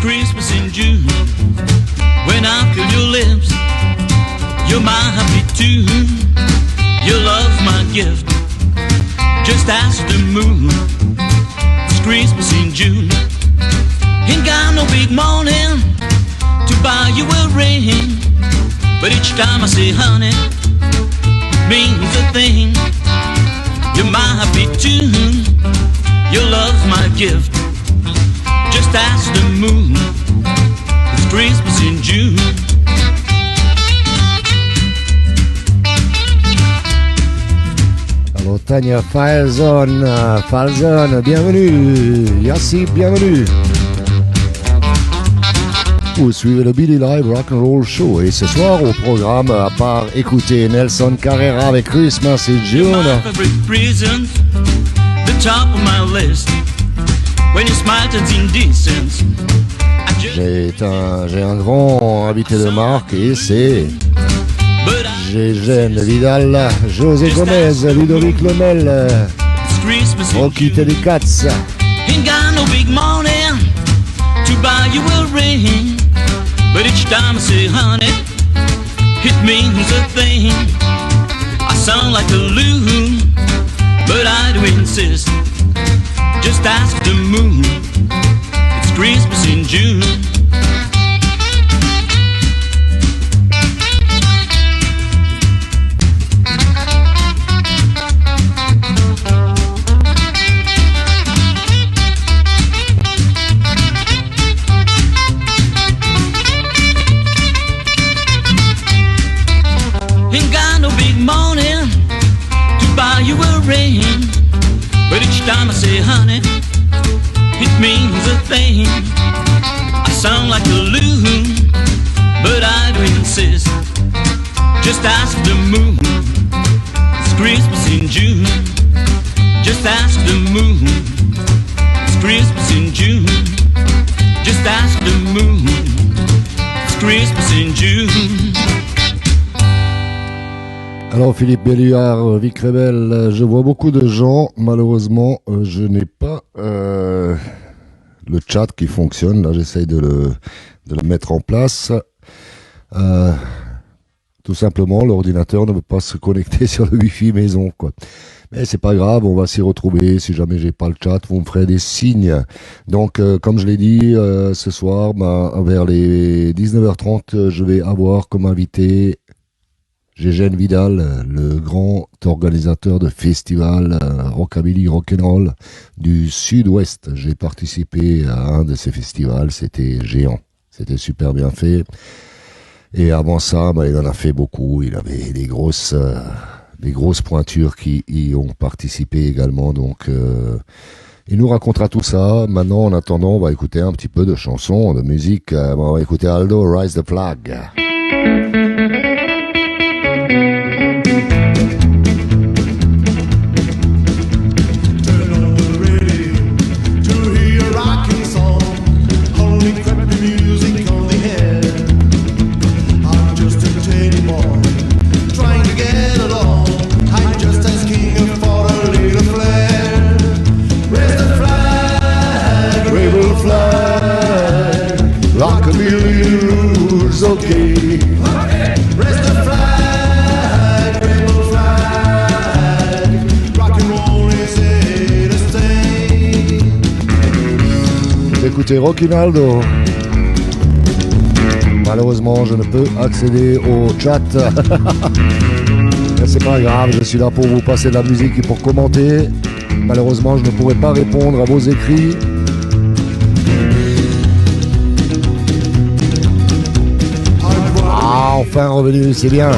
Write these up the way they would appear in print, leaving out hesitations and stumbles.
Christmas in June. When I feel your lips, you're my happy tune. Your love's my gift, just ask the moon. It's Christmas in June. Ain't got no big morning to buy you a ring, but each time I say honey, it means a thing. You're my happy tune, your love's my gift, just ask the moon. It's Christmas in June. Alors Tanya Falzon, bienvenue, Yassi, bienvenue. Vous suivez le Billy Live Rock'n'Roll Show et ce soir au programme, à part écouter Nelson Carrera avec Christmas in June, j'ai un grand invité de marque et c'est Gégène Vidal, José Gomez, Ludovic Lemel, Rocky Teddy Katz. Ain't got no big morning to buy you a ring, but each time I say honey, it means a thing. I sound like a loon, but I do insist, just ask the moon. It's Christmas in June. Ain't got no big morning to buy you a ring, but each time I say honey, it means a thing. I sound like a loon, but I do insist, just ask the moon. It's Christmas in June, just ask the moon. It's Christmas in June, just ask the moon. It's Christmas in June. Alors Philippe Belluard, Vic Rebel, je vois beaucoup de gens, malheureusement je n'ai pas le chat qui fonctionne, là j'essaye de le mettre en place. Tout simplement l'ordinateur ne veut pas se connecter sur le Wi-Fi maison, quoi. Mais c'est pas grave, on va s'y retrouver. Si jamais j'ai pas le chat, vous me ferez des signes. Donc comme je l'ai dit, ce soir, vers les 19h30, je vais avoir comme invité Gégène Vidal, le grand organisateur de festival Rockabilly Rock'n'Roll du Sud-Ouest. J'ai participé à un de ces festivals, c'était géant, c'était super bien fait. Et avant ça, il en a fait beaucoup, il avait des grosses pointures qui y ont participé également. Donc il nous racontera tout ça. Maintenant, en attendant, on va écouter un petit peu de chansons, de musique. On va écouter Aldo, Rise the Flag. Okay. Raise the flag, rainbow flag. Rock and roll is here to stay. Écoutez Rockinaldo. Malheureusement, je ne peux accéder au chat. Mais c'est pas grave, je suis là pour vous passer de la musique et pour commenter. Malheureusement, je ne pourrai pas répondre à vos écrits. Enfin revenu, c'est bien.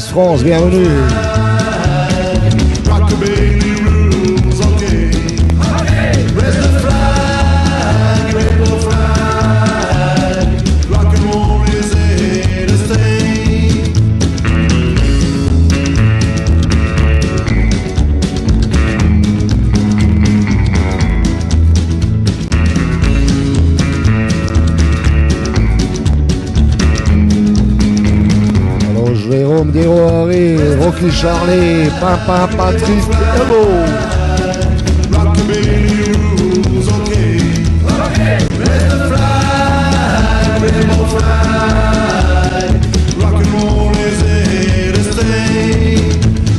Suisse France, bienvenue. Rockabilly rules, okay. Raise the flag, rainbow flag. Rock and roll is here to stay. Alors Jérôme Desroaries, Rocky Charlie, Pimpin Patrick, hello. Rockabilly rules, okay. Raise the flag, rainbow flag. Rock and roll is here to stay.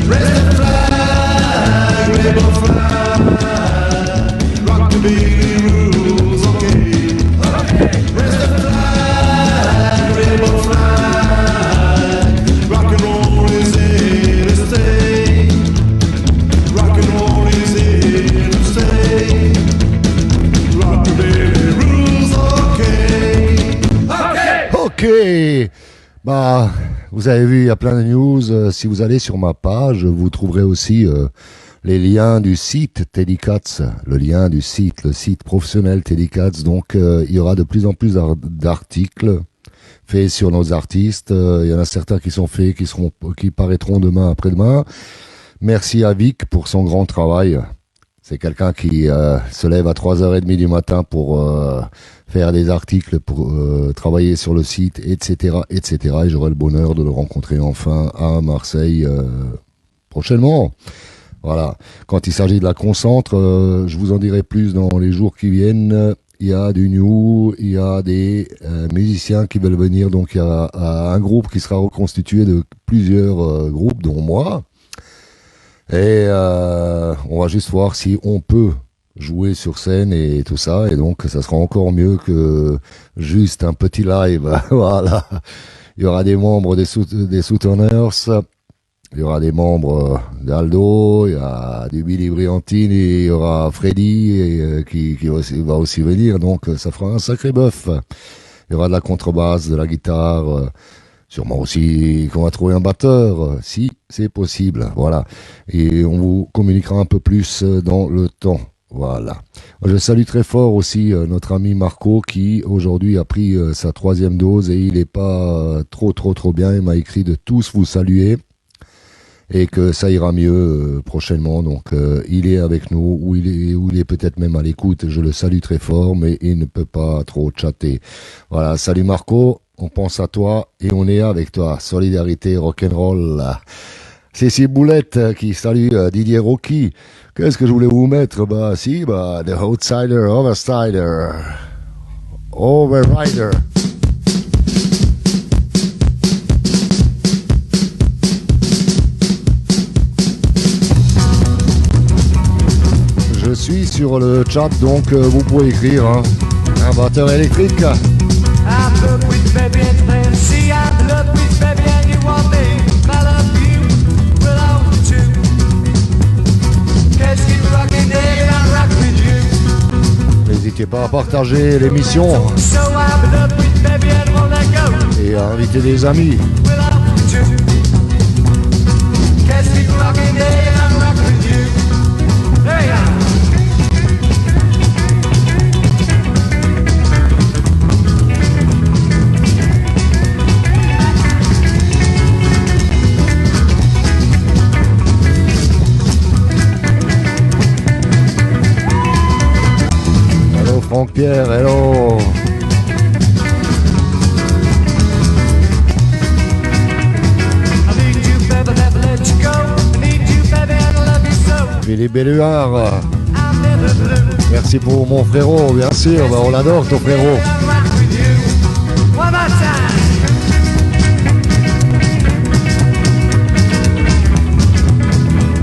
Raise the flag, rainbow flag. Rockabilly rules, okay. Raise the flag, rainbow flag. Rock and roll is here to stay. Rock and roll is here to stay. Rockabilly rules, okay. Ok. Bah, vous avez vu, il y a plein de news. Si vous allez sur ma page, vous trouverez aussi les liens du site Teddy Cats, le site professionnel Teddy Cats. Donc, il y aura de plus en plus d'articles faits sur nos artistes. Il y en a certains qui sont faits, qui paraîtront demain, après-demain. Merci à Vic pour son grand travail. C'est quelqu'un qui se lève à 3h30 du matin pour faire des articles, pour travailler sur le site, etc., etc. Et j'aurai le bonheur de le rencontrer enfin à Marseille prochainement. Voilà. Quand il s'agit de la concentre, je vous en dirai plus dans les jours qui viennent. Il y a du new, il y a des musiciens qui veulent venir. Donc il y a un groupe qui sera reconstitué de plusieurs groupes, dont moi. Et on va juste voir si on peut jouer sur scène et tout ça. Et donc ça sera encore mieux que juste un petit live. Voilà. Il y aura des membres des Southerners. Il y aura des membres d'Aldo, il y a du Billy Briantine et il y aura Freddy qui va aussi venir, donc ça fera un sacré bœuf. Il y aura de la contrebasse, de la guitare, sûrement aussi qu'on va trouver un batteur, si c'est possible, voilà. Et on vous communiquera un peu plus dans le temps. Voilà. Je salue très fort aussi notre ami Marco qui aujourd'hui a pris sa 3e dose et il est pas trop bien. Il m'a écrit de tous vous saluer. Et que ça ira mieux prochainement. Donc il est avec nous, ou il est peut-être même à l'écoute. Je le salue très fort, mais il ne peut pas trop chatter. Voilà, salut Marco, on pense à toi et on est avec toi. Solidarité rock'n'roll. C'est Boulette qui salue Didier Rocky. Qu'est-ce que je voulais vous mettre? Bah si, The Outsider, Overrider. Je suis sur le chat, donc vous pouvez écrire, hein. Un batteur électrique. I'm the with baby and then see I'm the with baby and you want me. I love you, will always do. Let's keep rocking it and I'll rock with you. N'hésitez pas à partager l'émission So I'm the with baby and won't let go. et à inviter des amis. Will always do. Let's keep rocking it and I'll rock with you. There you are. Franck Pierre, hello. Philippe Belluard. Merci pour mon frérot, bien sûr, on l'adore ton frérot.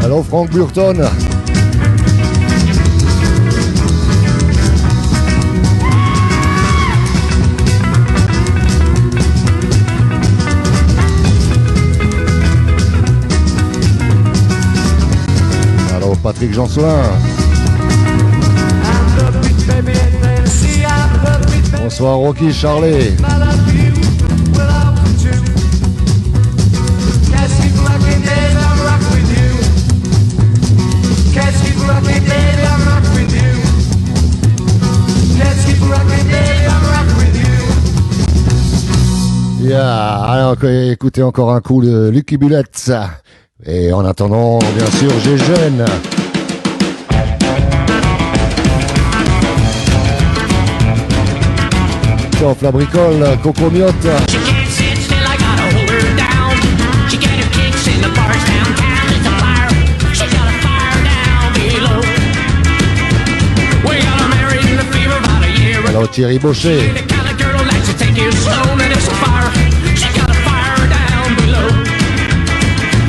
Hello Franck Burton. Patrick Jansolin. Bonsoir Rocky Charlet. Alors, écoutez encore un coup de Lucky Bullets. Et en attendant, bien sûr, j'ai jeune. Sauf la bricole, Coco Miotte. She can't sit still, I gotta hold her down. She get her kicks in the bars downtown. It's a fire, she got a fire down below. We got her married in the fever about a year ago. Alors, Thierry Baucher. The kind of girl likes to take it slow, and it's a fire, she got a fire down below.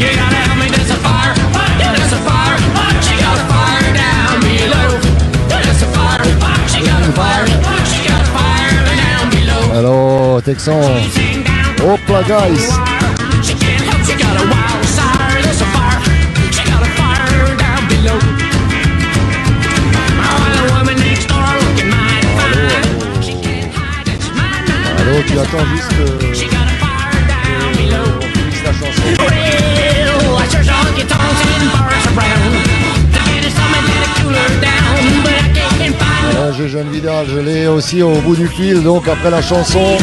You gotta help me, there's a fire, yeah, there's a fire. She got a fire down below. There's a fire, she got a fire, she got a fire down below. Alors, Texan. Hop là, guys. She can't help, she got a wild side. There's a fire, she got a fire down below. Oh, and the woman next door looking mighty fine. She can't hide it, my Allô, tu attends juste She got a fire down below. finisse la chanson. Well, I sure saw get tongues and bars around. To get her something that'll cool her down, but I can't find J'ai jeune Vidal, je l'ai aussi au bout du fil, donc après la chanson,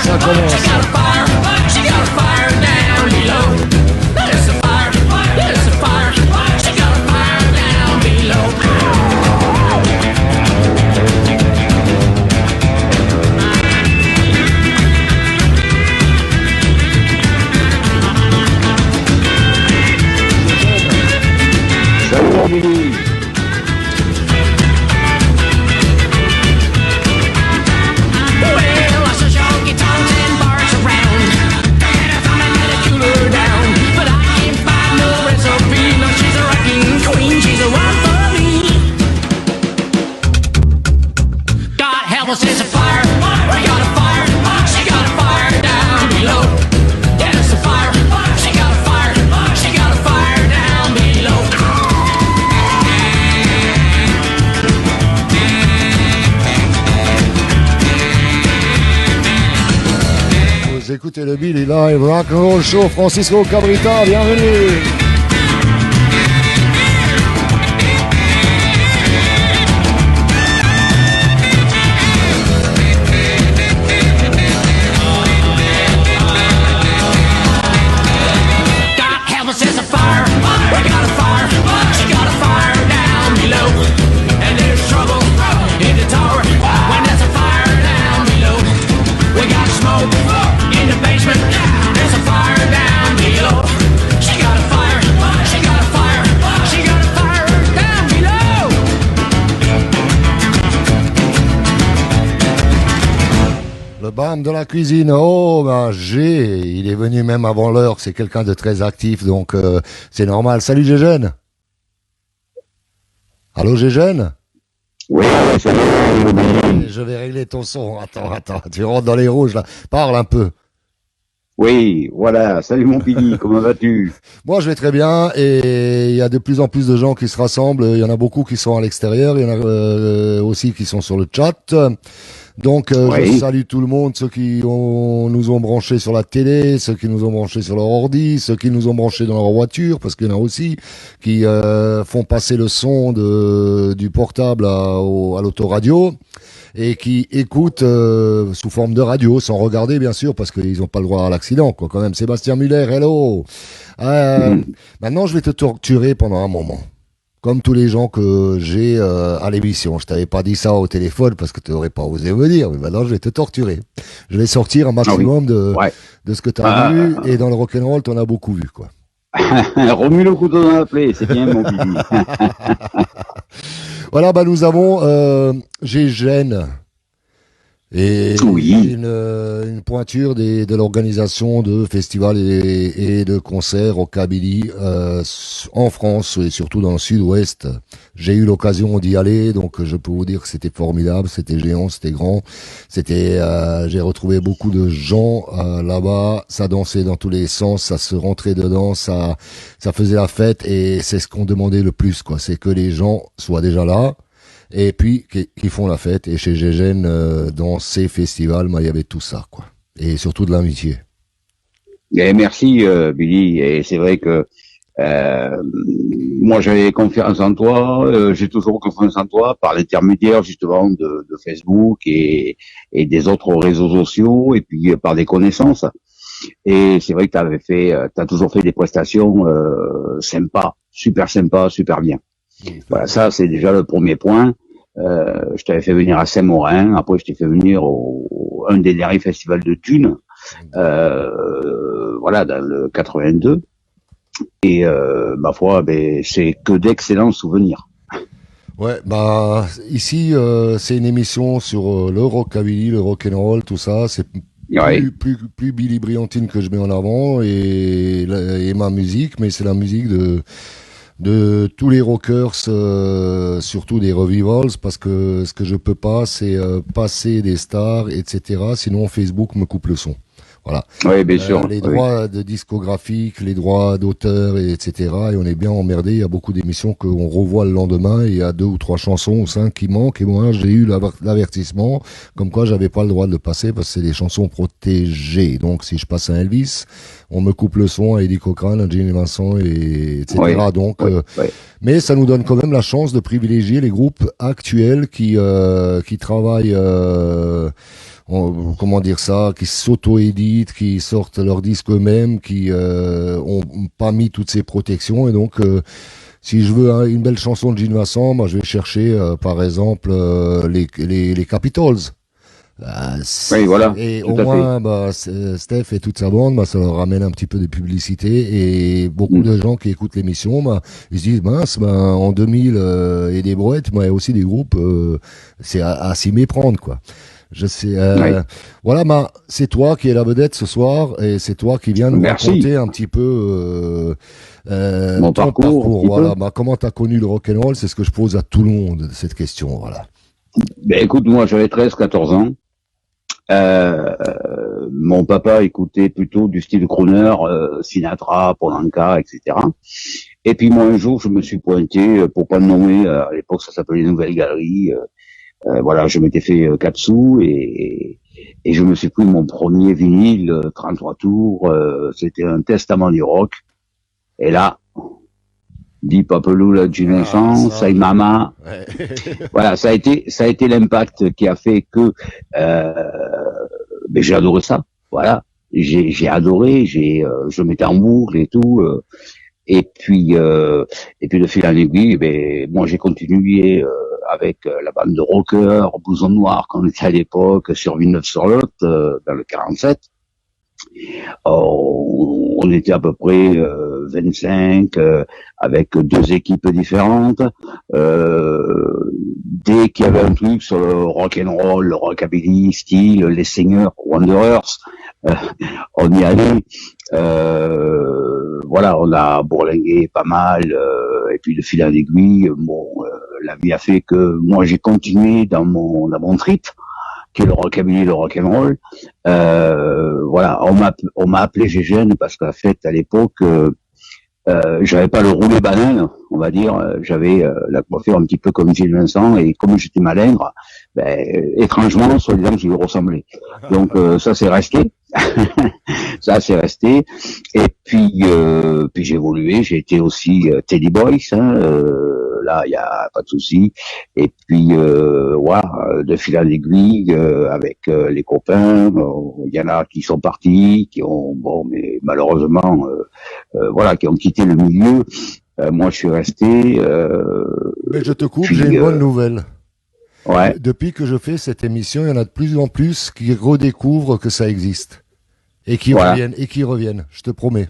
ça commence. She got a fire, she got a fire down below. There's a fire, there's a fire, she got a fire down below. Salut Billy. Well, I saw honky tonks and bars around. To get her something that'll cool her down, but I can't find no recipe. No, she's a wrecking queen, she's the one for me. God help us, there's a fire. We got a fire. She got a fire down below. Yeah, there's a fire. She got a fire. She got a fire down below. Vous écoutez le Billy Live Rock and Roll Show, Francisco Cabrita, bienvenue. God help us, there's a fire. We got a fire. She got a fire down below. And there's trouble in the tower when there's a fire down below. We got smoke in the basement. There's a fire down below. She got a fire. She got a fire. She got a fire down below. Le bam de la cuisine, oh ben il est venu même avant l'heure, c'est quelqu'un de très actif, donc c'est normal. Salut Gégène. Allô Gégène. Oui, salut Billy. Je vais régler ton son, attends, tu rentres dans les rouges là, parle un peu. Oui, voilà. Salut mon Billy, comment vas-tu? Moi je vais très bien et il y a de plus en plus de gens qui se rassemblent, il y en a beaucoup qui sont à l'extérieur, il y en a aussi qui sont sur le chat. Donc Oui. je salue tout le monde, ceux qui nous ont branchés sur la télé, ceux qui nous ont branchés sur leur ordi, ceux qui nous ont branchés dans leur voiture, parce qu'il y en a aussi qui font passer le son du portable à l'autoradio et qui écoutent sous forme de radio, sans regarder bien sûr, parce qu'ils n'ont pas le droit à l'accident, quoi. Quand même, Sébastien Muller, hello. Maintenant, je vais te torturer pendant un moment. Comme tous les gens que j'ai à l'émission. Je t'avais pas dit ça au téléphone parce que tu n'aurais pas osé me dire, mais maintenant je vais te torturer. Je vais sortir un maximum de ce que tu as vu, et dans le rock'n'roll, tu en as beaucoup vu, quoi. Remue le couteau dans la plaie, c'est bien mon Billy. Voilà, bah nous avons Gégène. Et Oui. une pointure de l'organisation de festivals et de concerts rockabilly en France et surtout dans le sud-ouest. J'ai eu l'occasion d'y aller, donc je peux vous dire que c'était formidable, c'était géant, c'était grand. J'ai retrouvé beaucoup de gens là-bas, ça dansait dans tous les sens, ça se rentrait dedans, ça faisait la fête, et c'est ce qu'on demandait le plus, quoi. C'est que les gens soient déjà là. Et puis qui font la fête. Et chez Gégène, dans ces festivals, il y avait tout ça, quoi. Et surtout de l'amitié. Et merci Billy. Et c'est vrai que moi j'avais confiance en toi. J'ai toujours confiance en toi par l'intermédiaire justement de Facebook et des autres réseaux sociaux, et puis par des connaissances. Et c'est vrai que t'as toujours fait des prestations sympas, super bien. Voilà, ça c'est déjà le premier point. Je t'avais fait venir à Saint-Morin, après je t'ai fait venir au un des derniers festivals de Thunes, voilà, dans le 82. Et ma foi, ben c'est que d'excellents souvenirs. Ouais, bah ici c'est une émission sur le rockabilly, le rock'n'roll, tout ça. C'est Ouais. plus Billy Briantine que je mets en avant et ma musique, mais c'est la musique de tous les rockers, surtout des revivals, parce que ce que je peux pas, c'est passer des stars, etc. Sinon Facebook me coupe le son. Voilà. Oui, bien sûr. Les Oui. droits de discographiques, les droits d'auteur, etc. Et on est bien emmerdé. Il y a beaucoup d'émissions qu'on revoit le lendemain et il y a 2 ou 3 chansons ou 5 qui manquent. Et moi, j'ai eu l'avertissement comme quoi j'avais pas le droit de le passer parce que c'est des chansons protégées. Donc, si je passe un Elvis, on me coupe le son à Eddie Cochran, à Gene Vincent, etc. Oui. Donc, Oui. Oui. mais ça nous donne quand même la chance de privilégier les groupes actuels qui travaillent, comment dire ça, qui s'auto-éditent, qui sortent leurs disques eux-mêmes, qui ont pas mis toutes ces protections. Et donc, si je veux une belle chanson de Gene Vincent, moi je vais chercher, par exemple, les Capitals. Oui, voilà. Et Tout au à fait. moins, bah, Steph et toute sa bande, bah, ça leur ramène un petit peu de publicité et beaucoup de gens qui écoutent l'émission, bah, ils se disent, mince, bah, en 2000 et des brouettes, bah, il y a aussi des groupes, c'est à s'y méprendre, quoi. Je sais, Oui. voilà, bah, c'est toi qui es la vedette ce soir et c'est toi qui viens nous Merci. raconter un petit peu Mon ton parcours, un petit voilà, peu. bah, comment t'as connu le rock'n'roll, c'est ce que je pose à tout le monde cette question, voilà. Ben écoute, moi j'avais 13-14 ans. Euh, Mon papa écoutait plutôt du style crooner, Sinatra, Polanka, etc. Et puis moi un jour je me suis pointé, pour pas le nommer, à l'époque ça s'appelait Nouvelle Galerie. Voilà, je m'étais fait 4 sous et je me suis pris mon premier vinyle 33 tours. C'était un testament du rock. Et là, Deep Purple, la Gene Vincent, ça. Say Mama. Ouais. Voilà, ça a été l'impact qui a fait que ben, j'ai adoré ça. Voilà, j'ai adoré, je mettais en boucle et tout. Et puis de fil en aiguille, ben moi j'ai continué avec la bande de rockers, Blouson Noir, qu'on était à l'époque sur Villeneuve-sur-Lot, dans le 47. On était à peu près 25 avec 2 équipes différentes. Dès qu'il y avait un truc sur le rock and roll, le rockabilly, style, les Singers, Wanderers, euh, on y allait. Voilà, on a bourlingué pas mal. Et puis de fil en aiguille, bon, la vie a fait que moi j'ai continué dans mon trip, qui est le rockabilly, le rock'n'roll. Voilà, on m'a appelé Gégène parce qu'en fait à l'époque j'avais pas le roulé banane, on va dire. J'avais la coiffure un petit peu comme Gilles Vincent et comme j'étais malingre, ben, étrangement, soi-disant, je lui ressemblais. Donc ça c'est resté, ça c'est resté. Et puis j'ai évolué, j'ai été aussi Teddy Boys, hein, là il y a pas de souci. Et puis voilà, de fil en aiguille avec les copains, il y en a qui sont partis, qui ont bon, mais malheureusement voilà, qui ont quitté le milieu. Moi, je suis resté. Mais je te coupe, Puis, j'ai une bonne nouvelle. Ouais, Depuis que je fais cette émission, il y en a de plus en plus qui redécouvrent que ça existe et qui Voilà. reviennent, je te promets.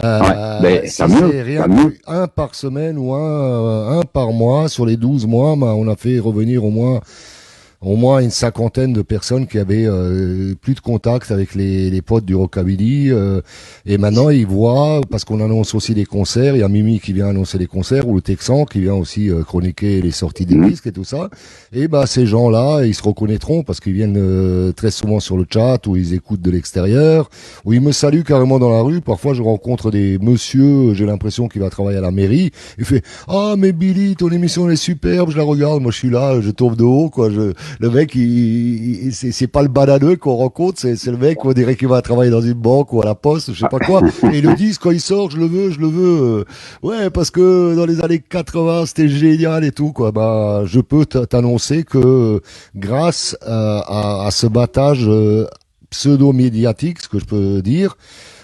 ouais. Ben, Si tant mieux, c'est rien tant mieux. que un par semaine ou un par mois sur les 12 mois, bah, on a fait revenir au moins une cinquantaine de personnes qui avaient plus de contact avec les potes du rockabilly et maintenant ils voient, parce qu'on annonce aussi des concerts, il y a Mimi qui vient annoncer les concerts ou le Texan qui vient aussi chroniquer les sorties des disques et tout ça, et bah ces gens-là ils se reconnaîtront parce qu'ils viennent très souvent sur le chat ou ils écoutent de l'extérieur ou ils me saluent carrément dans la rue. Parfois je rencontre des monsieur, j'ai l'impression qu'il va travailler à la mairie, il fait ah mais Billy ton émission elle est superbe, je la regarde, moi je suis là, je tombe de haut quoi, le mec, c'est pas le bananeux qu'on rencontre, c'est le mec, on dirait qu'il va travailler dans une banque ou à la poste, je sais pas quoi. Et ils le disent quand il sort, je le veux. Ouais, parce que dans les années 80, c'était génial et tout, quoi. Bah, je peux t'annoncer que grâce à ce battage pseudo-médiatique, ce que je peux dire,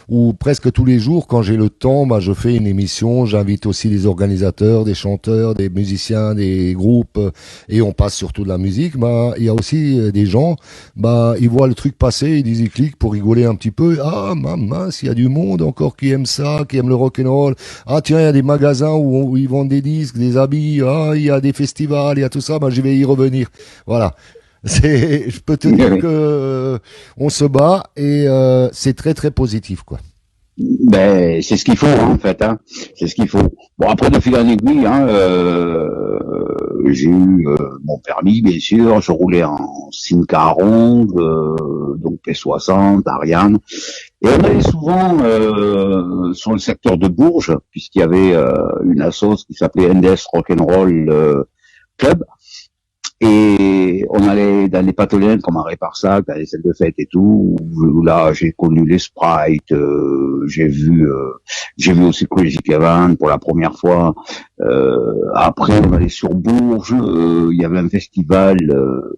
où presque tous les jours, quand j'ai le temps, bah, je fais une émission, j'invite aussi des organisateurs, des chanteurs, des musiciens, des groupes, et on passe surtout de la musique. Bah, il y a aussi des gens, bah, ils voient le truc passer, ils disent, ils cliquent pour rigoler un petit peu. Ah, mince, il y a du monde encore qui aime ça, qui aime le rock'n'roll. Ah, tiens, il y a des magasins où ils vendent des disques, des habits. Ah, il y a des festivals, il y a tout ça. Bah, je vais y revenir. Voilà. Je peux te dire que on se bat et c'est très très positif, quoi. Ben, c'est ce qu'il faut, hein, en fait, hein. C'est ce qu'il faut. Bon, après, de fil en aiguille, hein, j'ai eu mon permis, bien sûr. Je roulais en Simca ronde, donc P60, Ariane. Et on allait souvent sur le secteur de Bourges, puisqu'il y avait une assoce qui s'appelait NDS Rock'n'Roll Club. Et on allait dans les patelines comme à Réparsac, dans les salles de fête et tout, où là j'ai connu les Sprites, j'ai vu aussi Crazy Cavan pour la première fois. Après on allait sur Bourges, il y avait un festival,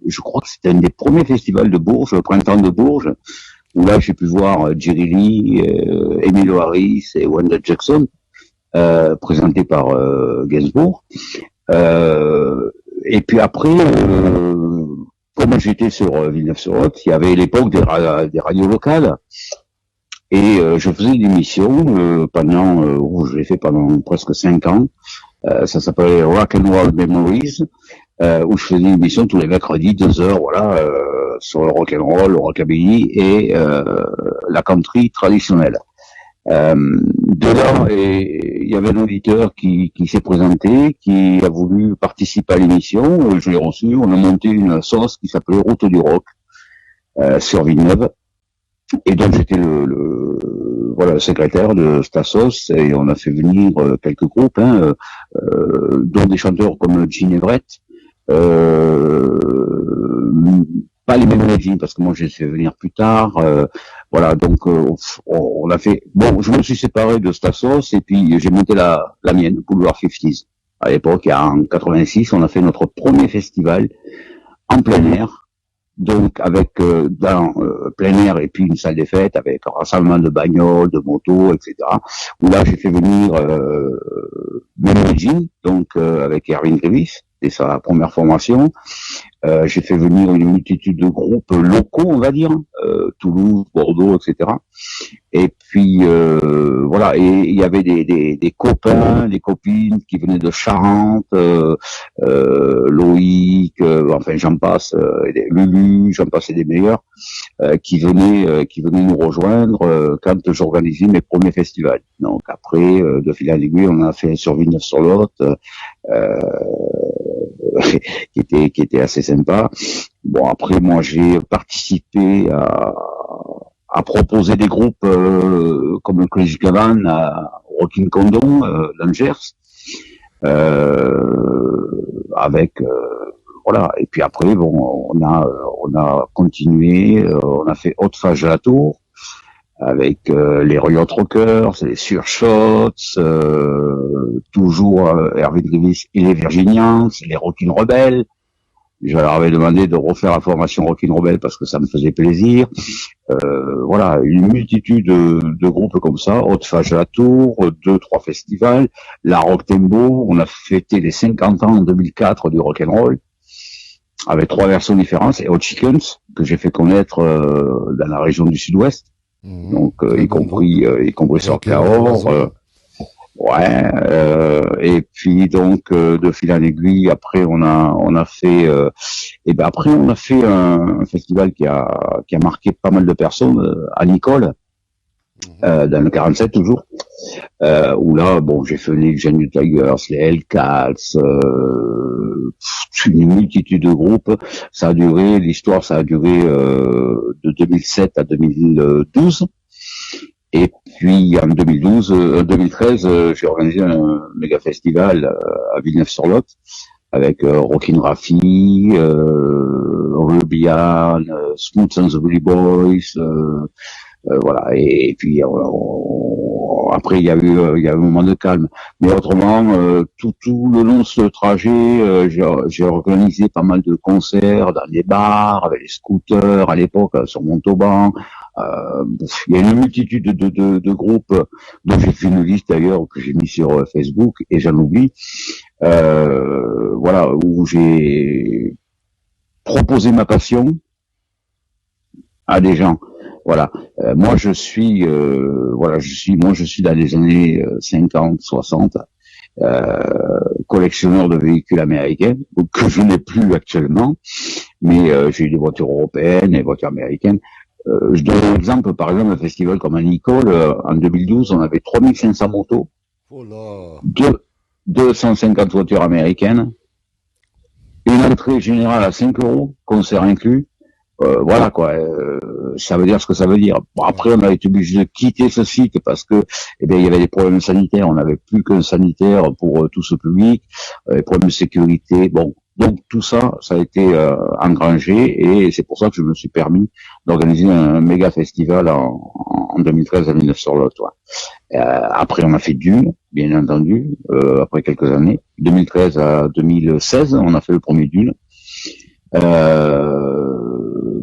je crois que c'était un des premiers festivals de Bourges, le printemps de Bourges, où là j'ai pu voir Jerry Lee, Emilio Harris et Wanda Jackson, présentés par Gainsbourg. Et puis après, comme j'étais sur Villeneuve-sur-Lot, il y avait l'époque des radios locales. Et je faisais une émission je l'ai fait pendant presque 5 ans. Ça s'appelait Rock and Roll Memories, où je faisais une émission tous les mercredis, 2 heures, voilà, sur le rock and roll, le rockabilly et la country traditionnelle. De là, il y avait un auditeur qui s'est présenté, qui a voulu participer à l'émission. Je l'ai reçu. On a monté une sauce qui s'appelait Route du Rock sur Villeneuve. Et donc j'étais le secrétaire de cette sauce et on a fait venir quelques groupes, hein, dont des chanteurs comme Gene Everett. Pas les mêmes origines parce que moi j'ai fait venir plus tard. Voilà, donc on a fait. Bon, je me suis séparé de Stassos et puis j'ai monté la mienne, Boulevard 50s. À l'époque, en 86, on a fait notre premier festival en plein air, donc avec dans plein air et puis une salle des fêtes avec un rassemblement de bagnoles, de motos, etc. Où là j'ai fait venir Memory Jean, donc avec Erwin Griffith et sa première formation. J'ai fait venir une multitude de groupes locaux, on va dire, Toulouse, Bordeaux, etc. Et puis voilà, et il y avait des copains, des copines qui venaient de Charente, Loïc, enfin j'en passe, Lulu, j'en passe et des meilleurs, qui venaient nous rejoindre quand j'organisais mes premiers festivals. Donc après, de fil en aiguille, on a fait sur Villeneuve-sur-Lot, qui était assez sympa. Bon, après, moi, j'ai participé à proposer des groupes comme le Crazy Cavan à Rockin' Condon, d'Angers, avec voilà. Et puis après, bon, on a continué, on a fait Haute Fage à la Tour avec les Royal Rockers, les Sureshots, toujours Hervé Grivis et les Virginians, les Rockin' Rebelles. Je leur avais demandé de refaire la formation Rockin' Rebelle parce que ça me faisait plaisir. Voilà, une multitude de groupes comme ça, Haute Fage à la Tour, 2-3 festivals, la Rock Tembo, on a fêté les 50 ans en 2004 du rock'n'roll, avec 3 versions différentes, et Hot Chickens, que j'ai fait connaître dans la région du Sud-Ouest. Donc y compris sur Cahors, et puis donc de fil en aiguille après on a fait après on a fait un festival qui a marqué pas mal de personnes à Nicole, dans le 47 toujours, où là bon j'ai fait les Genuine Tigers, les Hellcats, une multitude de groupes. L'histoire ça a duré de 2007 à 2012. Et puis en 2013, j'ai organisé un méga festival à Villeneuve-sur-Lot avec Rockin' Raffi, Rubian, Smooth and the Willy Boys, Voilà. Et puis après il y a eu un moment de calme. Mais autrement, tout le long de ce trajet, j'ai organisé pas mal de concerts dans des bars avec les scooters à l'époque sur Montauban. Il y a une multitude de groupes dont j'ai fait une liste d'ailleurs que j'ai mis sur Facebook et j'en oublie. Voilà, où j'ai proposé ma passion à des gens. Voilà. Moi je suis dans les années 50, 60, collectionneur de véhicules américains que je n'ai plus actuellement, mais j'ai eu des voitures européennes, des voitures américaines. Je donne un exemple, par exemple, un festival comme à Nicole, en 2012, on avait 3500 motos, Oh là. 250 voitures américaines, une entrée générale à 5 €, concert inclus. Voilà quoi, ça veut dire ce que ça veut dire. Bon, après, on a été obligé de quitter ce site parce que, il y avait des problèmes sanitaires. On n'avait plus qu'un sanitaire pour tout ce public, des problèmes de sécurité. Bon, donc tout ça, ça a été engrangé et c'est pour ça que je me suis permis d'organiser un méga festival en 2013 à Villeneuve-sur-Lot. Après, on a fait Dune, bien entendu, après quelques années. 2013 à 2016, on a fait le premier Dune.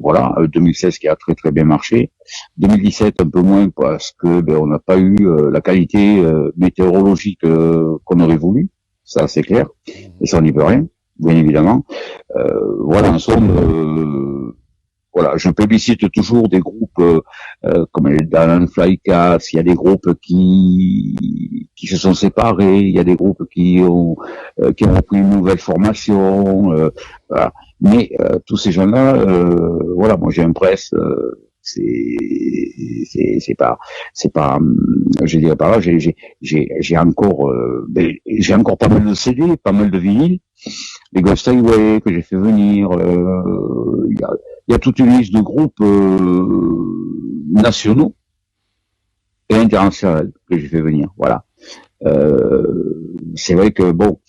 Voilà, 2016 qui a très très bien marché. 2017 un peu moins parce que on n'a pas eu la qualité météorologique qu'on aurait voulu, ça c'est clair, et ça on n'y peut rien, bien évidemment. Voilà, en somme, voilà, je publicite toujours des groupes comme les Dan Flycats. Il y a des groupes qui se sont séparés, il y a des groupes qui ont pris une nouvelle formation, voilà. Mais tous ces gens-là, voilà, moi j'ai une presse, c'est pas, je dirais par là, j'ai encore pas mal de CD, pas mal de vinyles, les Ghost Highway que j'ai fait venir, il y a toute une liste de groupes nationaux et internationaux que j'ai fait venir, voilà. C'est vrai que bon,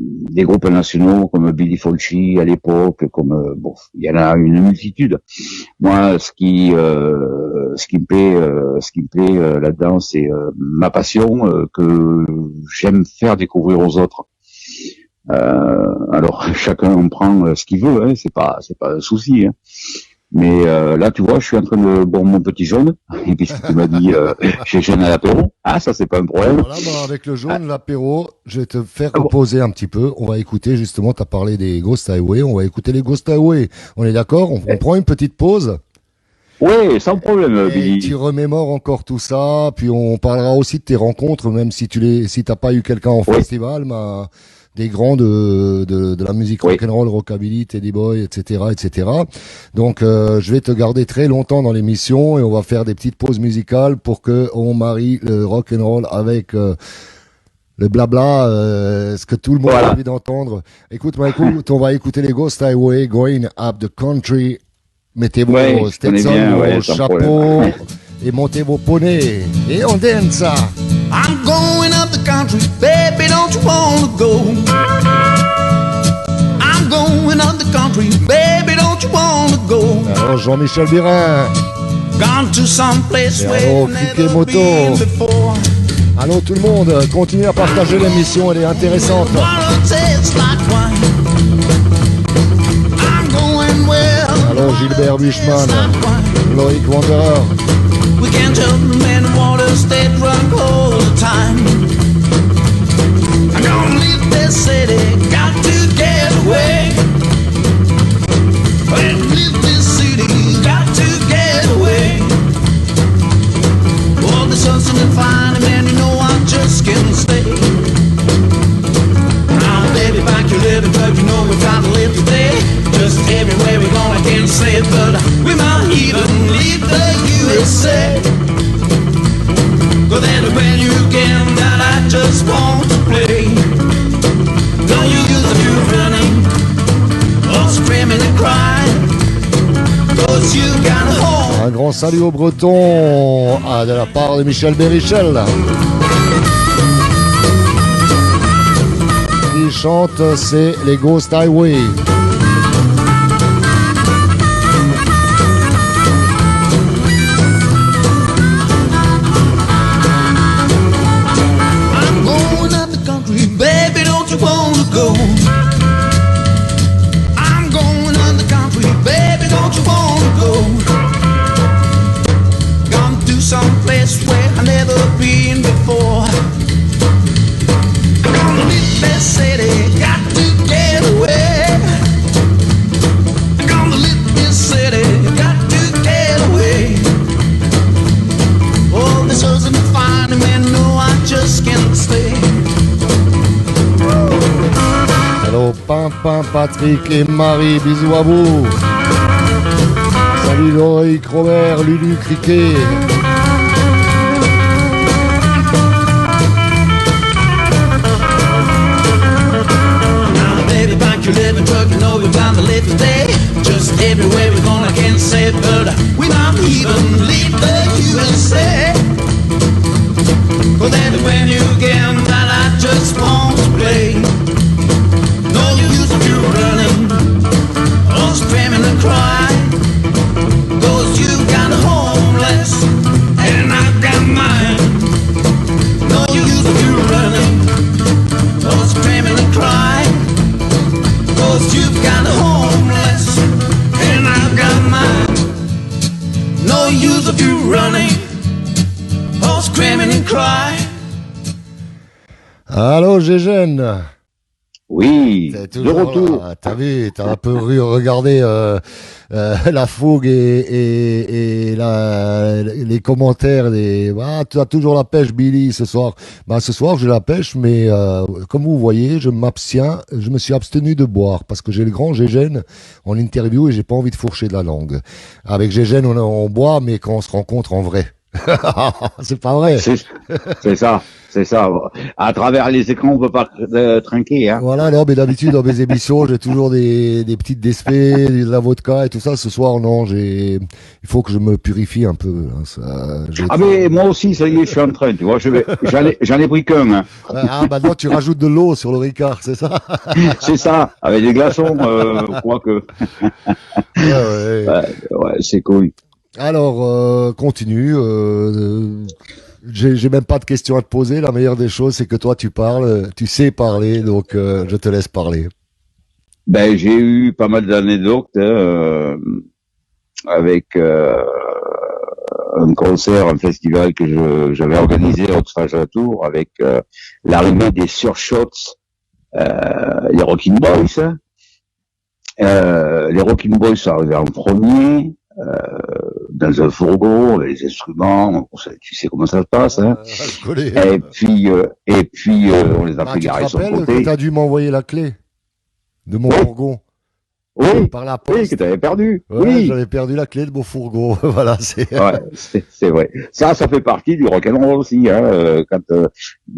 des groupes nationaux comme Billy Fulci à l'époque, comme il y en a une multitude. Moi, ce qui me plaît là-dedans, c'est ma passion que j'aime faire découvrir aux autres. Alors chacun en prend ce qu'il veut, hein, c'est pas un souci. Hein. Mais là, tu vois, je suis en train de boire mon petit jaune. Et puis tu m'as dit, j'ai jaune à l'apéro. Ah, ça c'est pas un problème. Voilà, avec le jaune, l'apéro, je vais te faire reposer un petit peu. On va écouter justement, tu as parlé des Ghost Highway. On va écouter les Ghost Highway. On est d'accord? On prend une petite pause. Oui, sans problème, Billy. Tu remémores encore tout ça. Puis on parlera aussi de tes rencontres, même si si t'as pas eu quelqu'un en festival, mais des grands de la musique rock'n'roll, rockabilly, Teddy Boy, etc., etc. Donc, je vais te garder très longtemps dans l'émission et on va faire des petites pauses musicales pour que on marie le rock'n'roll avec le blabla, ce que tout le monde a envie d'entendre. Écoute, on va écouter les Ghost Highway, Going Up the Country. Mettez vos Stetson, vos chapeaux et montez vos poneys et on danse. I'm going up the country, baby, don't you wanna go? I'm going up the country, baby, don't you wanna go? Alors Jean-Michel Birin. Gone to some place where I've never been before. Allô tout le monde, continuez à partager l'émission, elle est intéressante. Allô Gilbert Bushman, Loïc Wanderer. We can't jump the man in water, stay drunk all the time. I'm gonna leave this city, got to get away. Leave this city, got to get away. Oh, the sun's something fine, and man, you know I just can't stay. Now, baby, back your living, but you know we're trying to live today. Just everywhere we're going, I can't say it, but we might even leave the USA. But then a brand new game that I just want to play. Don't you use the few running or screaming and crying, 'cause you got a home. Un grand salut aux Bretons de la part de Michel Bérichel. Il chante, c'est les Ghost Highway. don't you wanna go? I'm going under country, baby, don't you wanna go? Gone to some place where I never been before. Gonna leave this city, got to get away. Gonna leave this city, got to get away. Oh, this doesn't find me, no, I just can't stay. Hello, Pimpin, Patrick et Marie, bisous à vous. Salut Loïc, Robert, Lulu, Criquet. Now, baby, back your living truck, you know we're bound to live today. Just everywhere we're going, I can't say, but we might even leave the USA. But then when you get that, I just want to play. No use of you running, or screaming and crying. Cause you got a homeless, and I've got mine. No use of you running, or screaming and crying. Cause you've got a homeless, and I've got mine. No use of you running, or screaming and crying. Allô, Gégène. Oui, T'es de toujours retour. là. T'as vu, t'as un peu regardé la fougue et les commentaires des. Ah, tu as toujours la pêche, Billy, ce soir. Bah, ce soir, j'ai la pêche, mais comme vous voyez, je me suis abstenu de boire parce que j'ai le grand Gégène en interview et j'ai pas envie de fourcher de la langue. Avec Gégène, on boit, mais quand on se rencontre en vrai. C'est pas vrai. C'est ça, c'est ça. À travers les écrans, on peut pas trinquer, hein. Voilà, non, mais d'habitude, dans mes émissions, j'ai toujours des petites despées, de la vodka et tout ça. Ce soir, non, il faut que je me purifie un peu. Hein, ça, Ah, mais moi aussi, ça y est, je suis en train, tu vois, j'en ai pris qu'un, hein. Ah, maintenant, tu rajoutes de l'eau sur le Ricard, c'est ça? C'est ça, avec des glaçons, je crois que. Ouais. Ouais, c'est cool. Alors, continue. J'ai même pas de questions à te poser. La meilleure des choses, c'est que toi, tu parles, tu sais parler, donc je te laisse parler. Ben, j'ai eu pas mal d'anecdotes, hein, avec un concert, un festival que j'avais organisé à Haute-Fage-la-Tour, avec l'arrivée des Surshots, les Rockin' Boys. Hein. Les Rockin' Boys sont arrivés en premier. Dans un fourgon, avec les instruments, tu sais comment ça se passe, hein. Je connais. Et puis, on les a fait garer sur le Tu te rappelles côté. que t'as dû m'envoyer la clé de mon fourgon Oui, par la oui, poste. que t'avais perdu. Ouais, Oui. j'avais perdu la clé de mon fourgon. Voilà, c'est. Ouais, c'est vrai. Ça fait partie du rock'n'roll aussi, hein.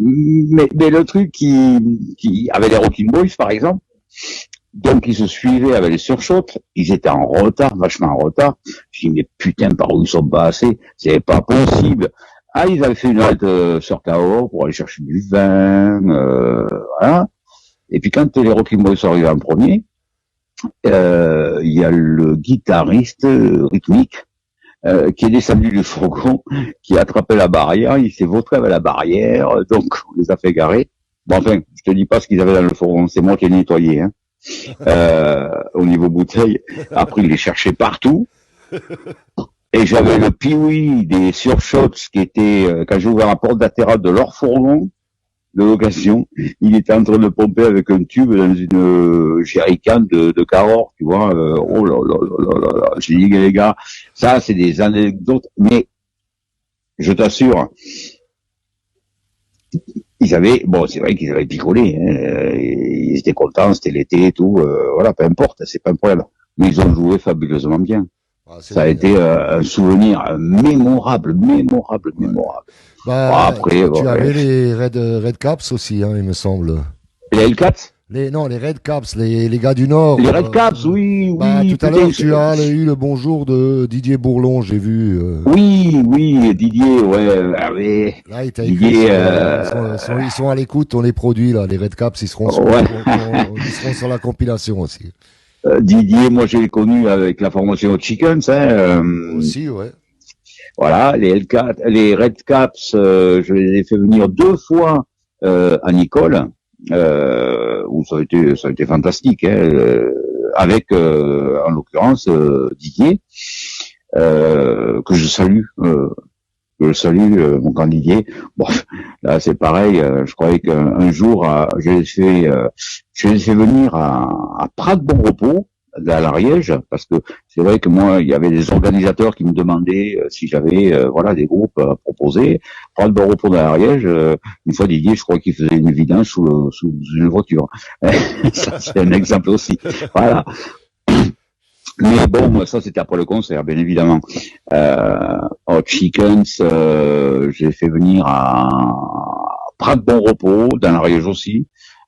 Mais le truc qui avait les Rockin' Boys, par exemple, donc ils se suivaient avec les Surshots, ils étaient en retard, vachement en retard. Je dis mais putain, par où ils sont passés, c'est pas possible. Ah, ils avaient fait une halte sur Cahors pour aller chercher du vin, voilà. Et puis quand les Rockin' Boys sont arrivés en premier, il y a le guitariste rythmique qui est descendu du fourgon, qui a attrapé la barrière, il s'est vautré avec la barrière, donc on les a fait garer. Bon, enfin, je te dis pas ce qu'ils avaient dans le fourgon, c'est moi qui ai nettoyé, hein. Au niveau bouteille. Après, il les cherchait partout. Et j'avais le Pee-wee des Surshots qui était, quand j'ai ouvert la porte latérale de leur fourgon de l'occasion, il était en train de pomper avec un tube dans une jerrycan de Cahors, tu vois. Oh là là là là là. J'ai dit, les gars, ça, c'est des anecdotes, mais je t'assure, bon, c'est vrai qu'ils avaient picolé, hein, ils étaient contents, c'était l'été et tout, voilà, peu importe, c'est pas un problème. Mais ils ont joué fabuleusement bien. Ah, ça a été un souvenir mémorable. Bah, Bon, après, tu avais les Red Caps aussi, hein, il me semble. Les Hellcats? Les Red Caps, les gars du Nord. Les Red Caps, oui. Bah, tout à putain, l'heure, tu as eu le bonjour de Didier Bourlon, j'ai vu. Oui, Didier, ouais. Là, il t'a Didier, écrit, ils sont à l'écoute, on les produit, là. Les Red Caps, ils seront ils seront sur la compilation aussi. Didier, moi, je l'ai connu avec la formation Chickens, hein. Aussi, ouais. Voilà, les Red Caps, je les ai fait venir 2 fois à Nicole. où ça a été fantastique, hein, avec en l'occurrence Didier, que je salue. Mon candidat. Bon, là c'est pareil. Je croyais qu'un jour, je les ai fait venir à Prat-Bon-Repos, à l'Ariège, parce que c'est vrai que moi, il y avait des organisateurs qui me demandaient si j'avais, voilà, des groupes à proposer. Prat-Bon-Repos dans l'Ariège. Une fois Didier, je crois qu'il faisait une vidange sous une voiture. Ça, c'est un exemple aussi. Voilà. Mais bon, ça c'était après le concert, bien évidemment. Hot Chickens, j'ai fait venir à Prat-Bon-Repos, dans l'Ariège aussi,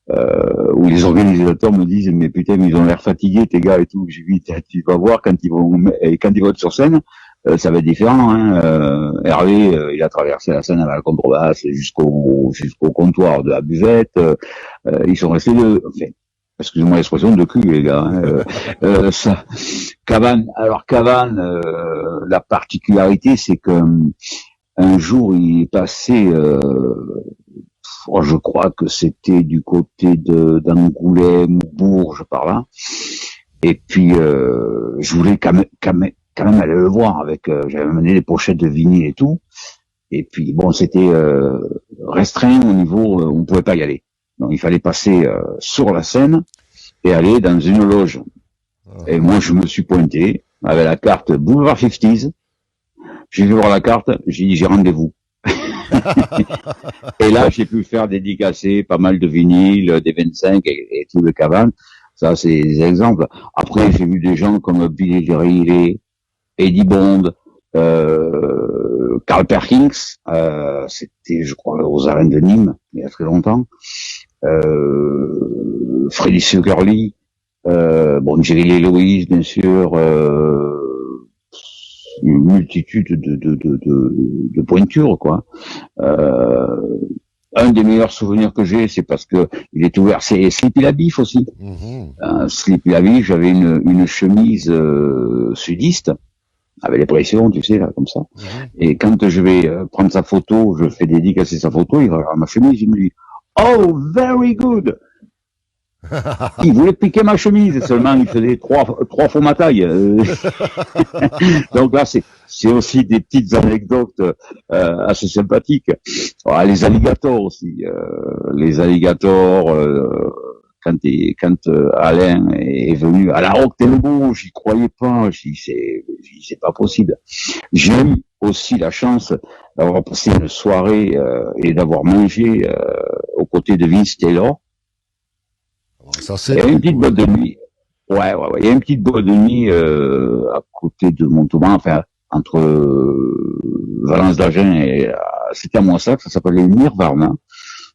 où les organisateurs me disent mais putain, mais ils ont l'air fatigués tes gars et tout. J'ai dit tu vas voir quand ils vont être sur scène, ça va être différent. Hein. Hervé, il a traversé la scène avec la contrebasse jusqu'au comptoir de la buvette. Ils sont restés deux. Enfin, excusez-moi l'expression de cul, les gars. Hein. Ça, Cavan. Alors Cavan, la particularité, c'est que un jour il est passé. Je crois que c'était du côté d'Angoulême, Bourges, par là. Et puis je voulais quand même aller le voir avec. J'avais amené des pochettes de vinyle et tout. Et puis bon, c'était restreint au niveau, on pouvait pas y aller. Donc il fallait passer sur la scène et aller dans une loge. Et moi je me suis pointé avec la carte Boulevard 50s. J'ai vu voir la carte, j'ai dit j'ai rendez-vous. Et là j'ai pu faire dédicacer pas mal de vinyles, des 25 et tout le Cavan. Ça c'est des exemples. Après j'ai vu des gens comme Billy Riley, Eddie Bond, Carl Perkins, c'était je crois aux arènes de Nîmes il y a très longtemps. Freddie Sugarly, bon Jerry Lee Lewis bien sûr, une multitude de pointures quoi. Un des meilleurs souvenirs que j'ai, c'est parce que il est ouvert, c'est Sleepy la Bif aussi. Sleepy la Bif, j'avais une chemise sudiste avec les pressions, tu sais là comme ça. Et quand je vais prendre sa photo, je fais dédicacer sa photo, il regarde ma chemise, il me dit "Oh, very good." Il voulait piquer ma chemise, seulement il faisait trois fois ma taille. Donc là, c'est aussi des petites anecdotes assez sympathiques. Ah, les alligators aussi. Les alligators, quand Alain est venu à la Rock Telebo, j'y croyais pas. J'ai dit, c'est pas possible. J'ai eu aussi la chance d'avoir passé une soirée et d'avoir mangé aux côtés de Vince Taylor. Ça, c'est il y a une petite boîte de nuit. Ouais. Il y a une petite boîte de nuit à côté de Montauban, enfin entre Valence d'Agen et c'était à Moissac, ça s'appelait Nirvana.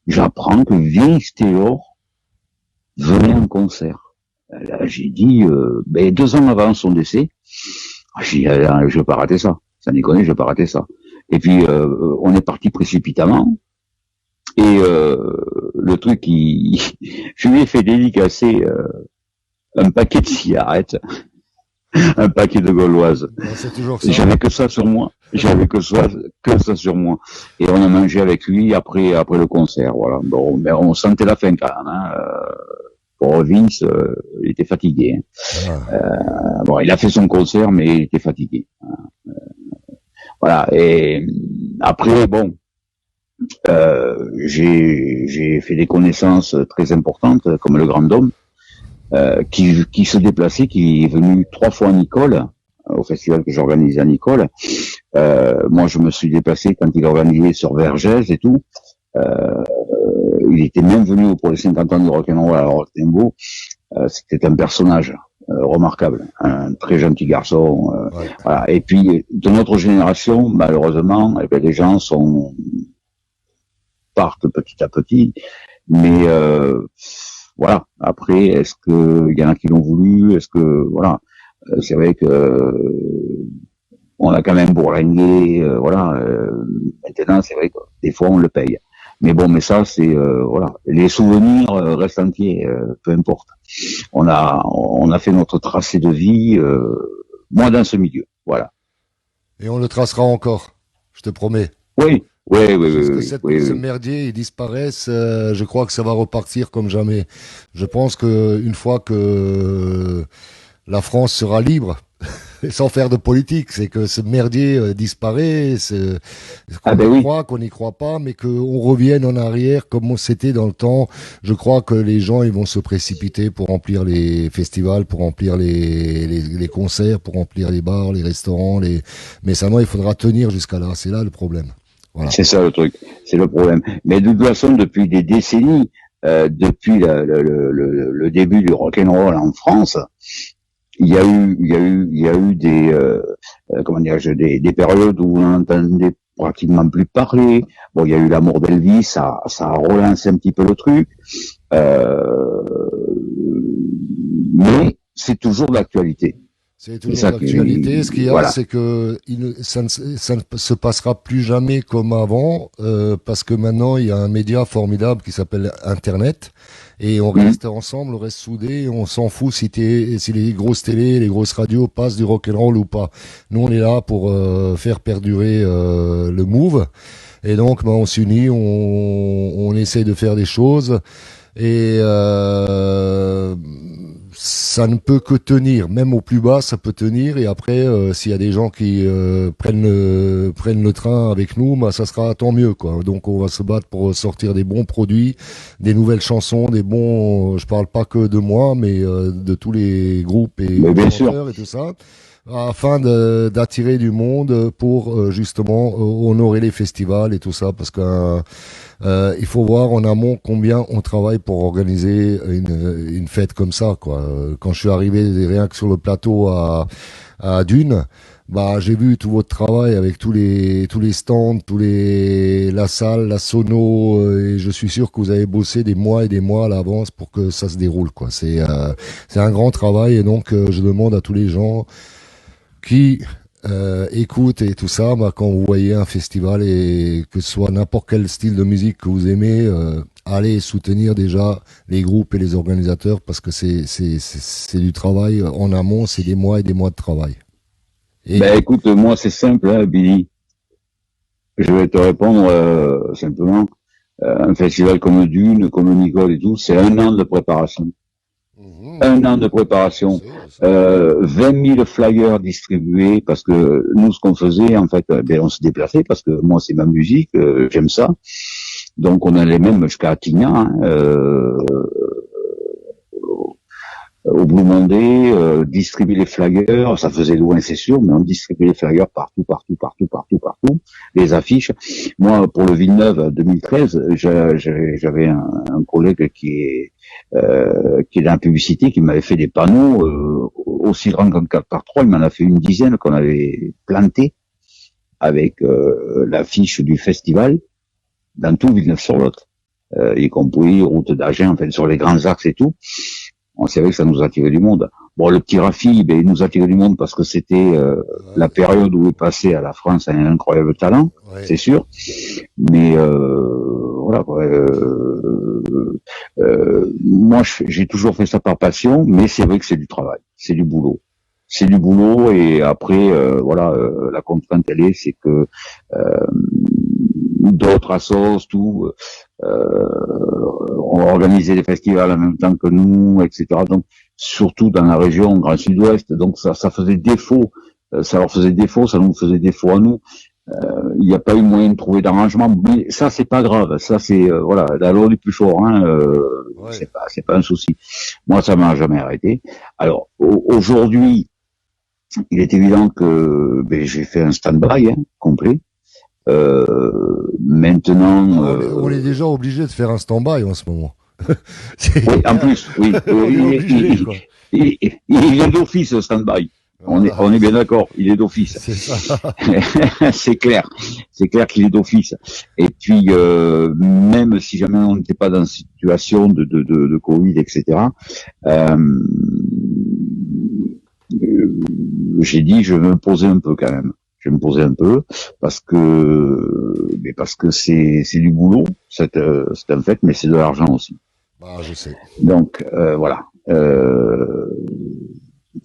J'apprends que Vince Taylor venait en concert. Là, j'ai dit, 2 ans avant son décès, j'ai dit, je vais pas rater ça. Ça déconne, je vais pas rater ça. Et puis on est parti précipitamment. Et le truc, je lui ai fait dédicacer un paquet de cigarettes, un paquet de gauloises. C'est toujours ça. J'avais que ça sur moi. Que ça sur moi. Et on a mangé avec lui après le concert. Voilà. Bon, mais on sentait la faim quand même. Hein. Pour Vince, il était fatigué. Hein. Bon, il a fait son concert, mais il était fatigué. Voilà. Et après, bon. J'ai fait des connaissances très importantes comme le Grand Dôme qui se déplaçait, qui est venu 3 fois à Nicole au festival que j'organisais à Nicole. Moi je me suis déplacé quand il organisait sur Vergès et tout. Il était même venu pour les 50 ans du rock'n'roll à Rock'n'Roll. C'était un personnage remarquable, un très gentil garçon. Voilà. Et puis de notre génération, malheureusement, les gens partent petit à petit, mais voilà. Après, est-ce que il y en a qui l'ont voulu? Est-ce que voilà, c'est vrai que on a quand même bourlingué, voilà. Maintenant, c'est vrai que des fois on le paye. Mais bon, mais ça, c'est voilà, les souvenirs restent entiers, peu importe. On a fait notre tracé de vie, moi dans ce milieu, voilà. Et on le tracera encore, je te promets. Oui. Oui, oui, oui, Juste que oui, oui, ce oui. merdier il disparaisse, je crois que ça va repartir comme jamais. Je pense que une fois que la France sera libre, sans faire de politique, c'est que ce merdier disparaît, Ah qu'on ben y oui, croit, qu'on n'y croit pas, mais qu'on revienne en arrière comme c'était dans le temps. Je crois que les gens ils vont se précipiter pour remplir les festivals, pour remplir les concerts, pour remplir les bars, les restaurants, mais seulement il faudra tenir jusqu'à là. C'est là le problème. Voilà. c'est ça le truc, c'est le problème. Mais de toute façon, depuis des décennies, depuis le début du rock'n'roll en France, il y a eu comment dirais-je, des périodes où on n'entendait pratiquement plus parler. Bon, il y a eu la mort d'Elvis, ça a relancé un petit peu le truc. Euh, mais c'est toujours d'actualité. C'est C'est toujours ça d'actualité. Ce qu'il y a, voilà. c'est que ça ne se passera plus jamais comme avant, parce que maintenant il y a un média formidable qui s'appelle Internet, et on Mhm. reste ensemble, on reste soudés, on s'en fout si les grosses télés, les grosses radios passent du rock'n'roll ou pas. Nous, on est là pour faire perdurer le move, et donc ben, on s'unit, on essaye de faire des choses. Et ça ne peut que tenir, même au plus bas, ça peut tenir. Et après, s'il y a des gens qui prennent le train avec nous, bah, ça sera tant mieux, quoi. Donc, on va se battre pour sortir des bons produits, des nouvelles chansons, des bons. Je parle pas que de moi, mais de tous les groupes et Mais bien sûr. chanteurs et tout ça, afin d'attirer du monde pour justement honorer les festivals et tout ça, parce que il faut voir en amont combien on travaille pour organiser une fête comme ça, quoi. Quand je suis arrivé rien que sur le plateau à Dune, bah j'ai vu tout votre travail avec tous les stands, la salle, la sono, et je suis sûr que vous avez bossé des mois et des mois à l'avance pour que ça se déroule, quoi. C'est un grand travail, et donc je demande à tous les gens qui écoute et tout ça, bah, quand vous voyez un festival et que ce soit n'importe quel style de musique que vous aimez, allez soutenir déjà les groupes et les organisateurs, parce que c'est du travail en amont, c'est des mois et des mois de travail. Et Ben écoute, moi c'est simple, hein, Billy. Je vais te répondre simplement. Un festival comme Dune, comme Nicole et tout, c'est un an de préparation. Mhm, Un an de préparation. je sais. 20 000 flyers distribués, parce que nous, ce qu'on faisait, en fait, ben, on se déplaçait, parce que moi, c'est ma musique, j'aime ça. Donc, on allait même jusqu'à Attignan, hein, au Blue Monday, distribuer les flyers, ça faisait loin, c'est sûr, mais on distribuait les flyers partout, partout, partout, partout, partout, les affiches. Moi, pour le Villeneuve 2013, j'avais un collègue qui est dans la publicité, qui m'avait fait des panneaux aussi grands qu'un 4x3, il m'en a fait une dizaine qu'on avait planté avec l'affiche du festival dans tout Villeneuve-sur-Lot, y compris route d'Agen, enfin sur les grands axes et tout. On savait que ça nous attirait du monde. Bon, le petit Rafi, ben, il nous attirait du monde parce que c'était la Ouais, période où il passait à la France un incroyable talent, ouais. c'est sûr. Mais voilà, quoi, moi, j'ai toujours fait ça par passion, mais c'est vrai que c'est du travail, c'est du boulot. C'est du boulot, et après, voilà, la contrainte, c'est que d'autres assos, tout, ont organisé des festivals en même temps que nous, etc. Donc, surtout dans la région Grand Sud-Ouest, donc ça faisait défaut, ça leur faisait défaut, ça nous faisait défaut à nous. Il n'y a pas eu moyen de trouver d'arrangement, mais ça c'est pas grave, ça c'est voilà, la loi du plus fort, hein, Ouais. c'est pas un souci. Moi ça m'a jamais arrêté. Alors aujourd'hui, il est évident que ben, j'ai fait un stand-by, hein, complet. Bah, Maintenant, on est déjà obligé de faire un stand-by en ce moment. oui, en plus, oui, On est obligé, quoi. il est d'office le stand-by. Voilà, On est bien d'accord, il est d'office. c'est ça. C'est clair qu'il est d'office. Et puis, même si jamais on n'était pas dans une situation de Covid, etc., euh, j'ai dit, je vais me poser un peu quand même. Je vais me poser un peu parce que c'est du boulot, c'est un fait, mais c'est de l'argent aussi. Bah, je sais. Donc voilà.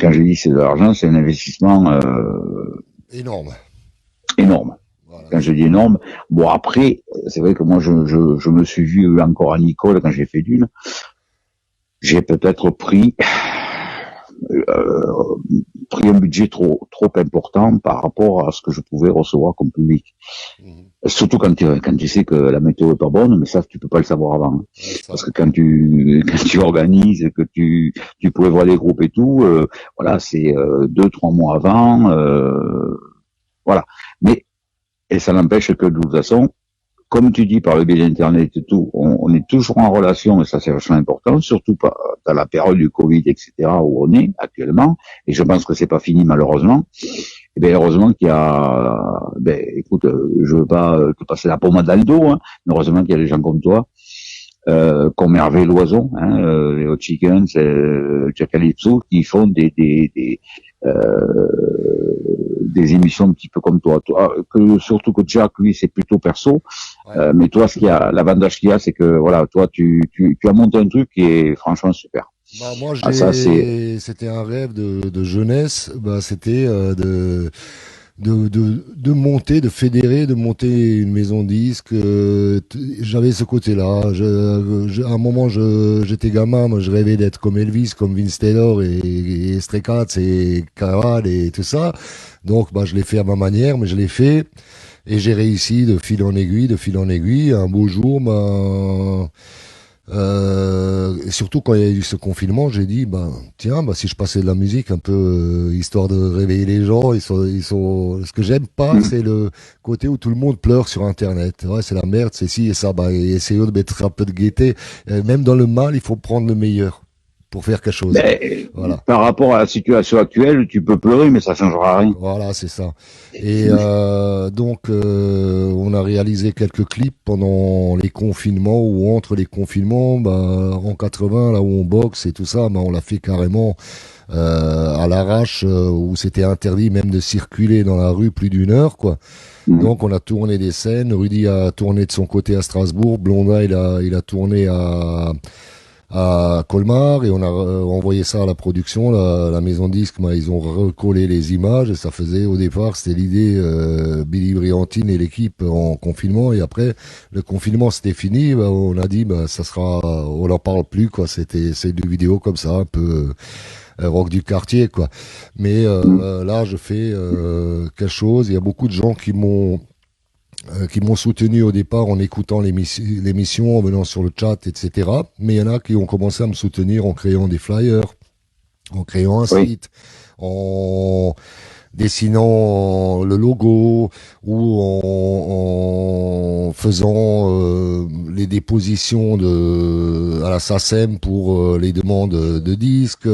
Quand je dis c'est de l'argent, c'est un investissement Énorme. énorme. Voilà. Quand je dis énorme, bon après, c'est vrai que moi je me suis vu encore à Nicole quand j'ai fait Dune. J'ai peut-être euh, pris un budget trop important par rapport à ce que je pouvais recevoir comme public. Mhm. Surtout quand tu sais que la météo est pas bonne, mais ça tu peux pas le savoir avant. Ouais, ça. Parce que quand tu organises, que tu prévois les groupes et tout, voilà, c'est 2-3 mois avant, voilà. Mais et ça n'empêche que de toute façon, comme tu dis par le biais d'internet et tout, on est toujours en relation et ça c'est vachement important, surtout pas dans la période du Covid, etc. où on est actuellement. Et je pense que c'est pas fini malheureusement. Et bien heureusement qu'il y a, écoute, je veux pas te passer la pommade dans le dos, hein, mais heureusement qu'il y a des gens comme toi. Comme Hervé Loison, hein, les Hot Chickens, Jack Calypso, qui font des émissions un petit peu comme toi. Surtout que Jack, lui, c'est plutôt perso. Ouais. Mais toi, l'avantage qu'il y a, c'est que voilà, toi, tu as monté un truc qui est franchement super. Bah, moi, Ah, ça, c'est c'était un rêve de jeunesse. Bah, c'était de monter, de fédérer, de monter une maison de disques. J'avais ce côté-là. À un moment, j'étais gamin, moi, je rêvais d'être comme Elvis, comme Vince Taylor et Stray Cats et Caral et tout ça. Donc, bah, je l'ai fait à ma manière, mais je l'ai fait et j'ai réussi de fil en aiguille, de fil en aiguille. Un beau jour, bah, et surtout quand il y a eu ce confinement, j'ai dit bah tiens, bah si je passais de la musique un peu histoire de réveiller les gens, ils sont. Ce que j'aime pas, c'est le côté où tout le monde pleure sur Internet. Ouais, c'est la merde, c'est ci et ça. Bah essayons de mettre un peu de gaieté. Même dans le mal, il faut prendre le meilleur pour faire quelque chose. Voilà. Par rapport à la situation actuelle, tu peux pleurer, mais ça changera rien. Voilà, c'est ça. Et donc, on a réalisé quelques clips pendant les confinements ou entre les confinements. Bah, en 80, là où on boxe et tout ça, bah, on l'a fait carrément à l'arrache, où c'était interdit même de circuler dans la rue plus d'une heure, quoi. Donc, on a tourné des scènes. Rudy a tourné de son côté à Strasbourg. Blondin, il a tourné à Colmar et on a envoyé ça à la production, la maison de disque, ils ont recollé les images et ça faisait au départ, c'était l'idée Billy Briantine et l'équipe en confinement et après le confinement c'était fini, bah, on a dit bah ça sera, on n'en parle plus quoi, c'est du vidéo comme ça un peu rock du quartier quoi. Mais là je fais quelque chose, il y a beaucoup de gens qui m'ont soutenu au départ en écoutant l'émission, en venant sur le chat, etc. Mais il y en a qui ont commencé à me soutenir en créant des flyers, en créant un site, en dessinant le logo ou en faisant les dépositions à la SACEM pour les demandes de disques.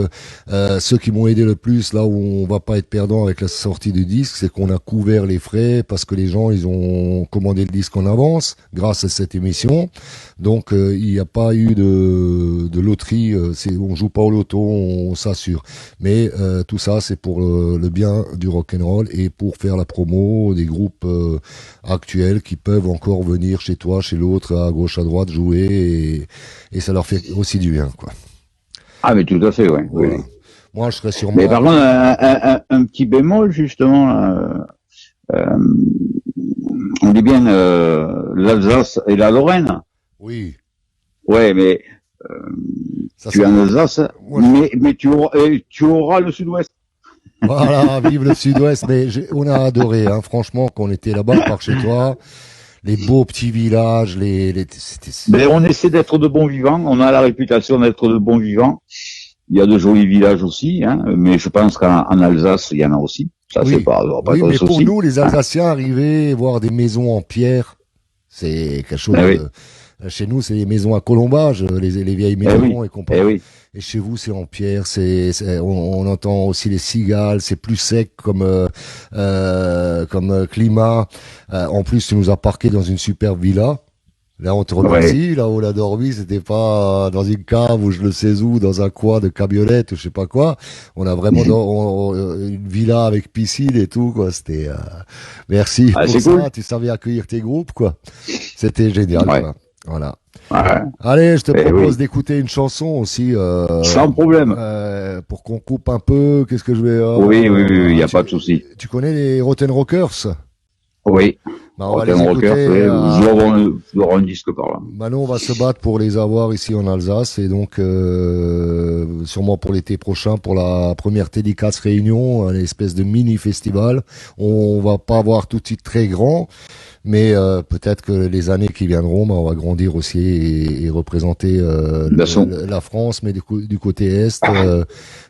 Ceux qui m'ont aidé le plus, là où on va pas être perdant avec la sortie du disque, c'est qu'on a couvert les frais parce que les gens ils ont commandé le disque en avance grâce à cette émission. Donc il n'y a pas eu de loterie, on joue pas au loto, on s'assure. Mais tout ça c'est pour le bien du rock'n'roll et pour faire la promo des groupes actuels qui peuvent encore venir chez toi, chez l'autre, à gauche, à droite, jouer et ça leur fait aussi du bien, quoi. Ah, mais tout à fait, ouais. Voilà. Oui. Moi, je serais sûrement... Mais par contre, un petit bémol, justement, on dit bien l'Alsace et la Lorraine. Oui. Ouais, mais Ça, tu es en Alsace, mais tu auras le Sud-Ouest. Voilà, vive le Sud-Ouest. Mais on a adoré, hein, franchement, quand on était là-bas par chez toi. Les beaux petits villages, Mais on essaie d'être de bons vivants. On a la réputation d'être de bons vivants. Il y a de jolis villages aussi, hein, mais je pense qu'en Alsace, il y en a aussi. Ça, oui. c'est pas oui, mais souci. pour nous, les Alsaciens, arriver, voir des maisons en pierre, c'est quelque chose oui. Chez nous, c'est les maisons à colombage, les vieilles maisons et compagnie. Oui. Et chez vous, c'est en pierre. On entend aussi les cigales. C'est plus sec comme climat. En plus, tu nous as parqué dans une superbe villa. Là, on te remercie. Là où on a dormi, c'était pas dans une cave ou je le sais où, dans un coin de camionnette ou je sais pas quoi. On a vraiment une villa avec piscine et tout, quoi. C'était, merci pour ça. Cool. Tu savais accueillir tes groupes, quoi. C'était génial, quoi. Voilà. Ouais. Allez, je te propose d'écouter une chanson aussi. Sans problème. Pour qu'on coupe un peu. Qu'est-ce que je vais... oui, il n'y a pas de souci. Tu connais les Rotten Rockers? Oui. Bah, on va les Rock'n'Rocker, écouter. je dois avoir un disque par là. Maintenant, on va se battre pour les avoir ici en Alsace et donc sûrement pour l'été prochain pour la première Tédicas Réunion, une espèce de mini festival. On va pas avoir tout de suite très grand, mais peut-être que les années qui viendront, on va grandir aussi et représenter la France, mais du côté est.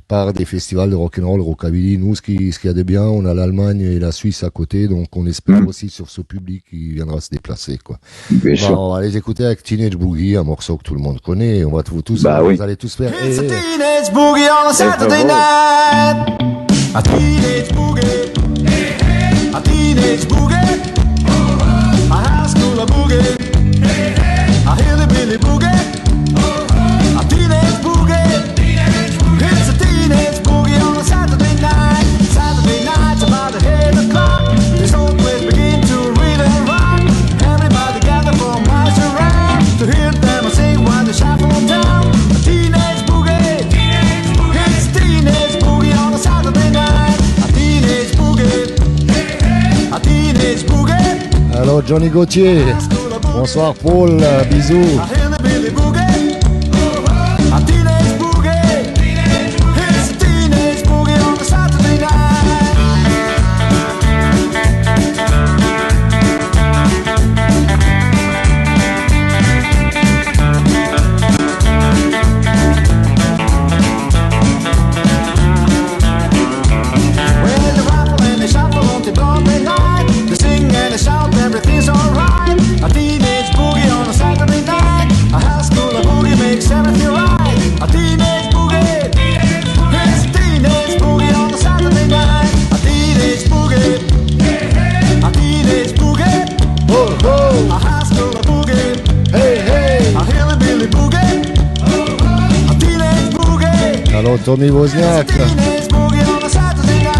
Par des festivals de rock'n'roll, rockabilly. Nous, ce qu'il y a de bien, on a l'Allemagne et la Suisse à côté, donc on espère aussi sur ce public qui viendra se déplacer, quoi. Bien sûr. On va les écouter avec Teenage Boogie, un morceau que tout le monde connaît. On va tous, oui. vous allez tous faire. It's a teenage boogie on a Saturday night. A teenage boogie. A teenage boogie. A high school boogie. A hillbilly boogie. A teenage boogie. It's a teenage boogie on a Saturday night. Saturday night's about 8 o'clock. This whole place begin to really rock. Everybody gather for miles around to hear them sing while they shuffle down. A teenage boogie. It's a teenage boogie on a Saturday night. A teenage boogie. A teenage boogie. Alors Johnny Gauthier. Bonsoir Paul, bisous. A hillbilly boogie. A teenage boogie. It's a teenage boogie on a Saturday night. Well, they rattle and they shuffle on the Broadway night. They sing and they shout, everything's alright. A teenage boogie on a Saturday night. A high school boogie makes everything right. A teenage boogie. It's a teenage boogie on a Saturday night. A teenage boogie. A teenage boogie. Oh, oh. A high school boogie. Hey, hey. A hillbilly boogie. A teenage boogie. Alors Tommy Wozniak. Teenage boogie on a Saturday night.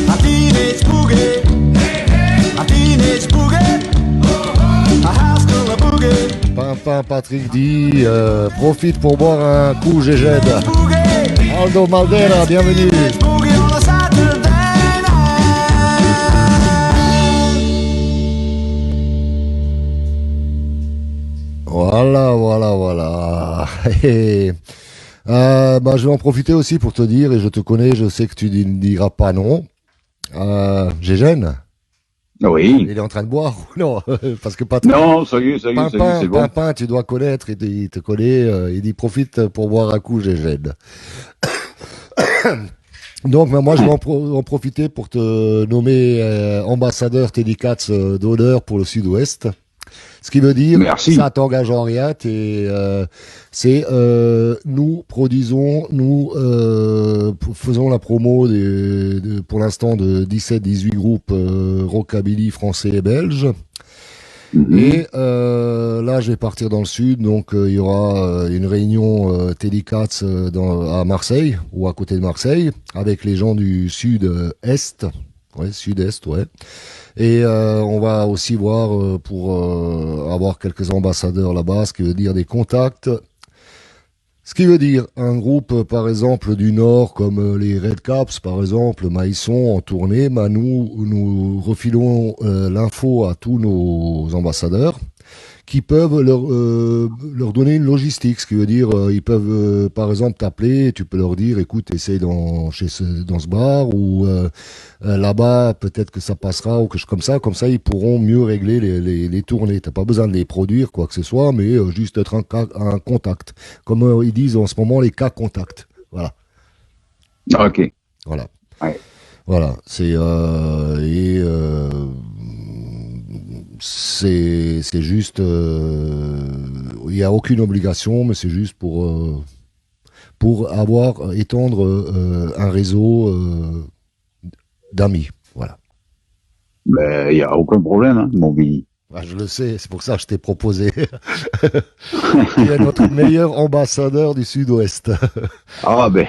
A teenage boogie. A teenage boogie. A high school boogie. Pimpin Patrick dit, profite pour boire un coup Gégède. Boogie. Aldo Maldera, bienvenue. Boogie on a Saturday night. Voilà. Et, je vais en profiter aussi pour te dire, et je te connais, je sais que tu ne diras pas non. Gégène, Oui. il est en train de boire ou non? Parce que Patrick, Non, ça y est, c'est bon. Pimpin, tu dois connaître, il te connaît, il dit profite pour boire un coup Gégène. Donc, moi, je vais en profiter pour te nommer ambassadeur Tédicats d'honneur pour le Sud-Ouest. Ce qui veut dire, Merci. ça t'engage en rien, nous produisons, faisons la promo pour l'instant de 17-18 groupes rockabilly français et belges. Et là, je vais partir dans le sud, donc il y aura une réunion Tédicats à Marseille, ou à côté de Marseille, avec les gens du sud-est. Ouais, sud-est, ouais. Et on va aussi voir pour avoir quelques ambassadeurs là-bas, ce qui veut dire des contacts. Ce qui veut dire un groupe, par exemple, du Nord, comme les Red Caps, par exemple, ils sont en tournée, nous refilons l'info à tous nos ambassadeurs qui peuvent leur donner une logistique, ce qui veut dire ils peuvent par exemple t'appeler, tu peux leur dire écoute, essaye dans ce bar ou là-bas peut-être que ça passera ou quelque chose comme ça ils pourront mieux régler les tournées. T'as pas besoin de les produire quoi que ce soit, mais juste être un contact, comme ils disent en ce moment les cas contacts. Voilà. Ok. Voilà. Ouais. Voilà, c'est juste, il n'y a aucune obligation, mais c'est juste pour étendre un réseau d'amis, voilà. Ben, il n'y a aucun problème, hein, mon Billy. Je le sais, c'est pour ça que je t'ai proposé. Tu es notre meilleur ambassadeur du Sud-Ouest. Ah ben,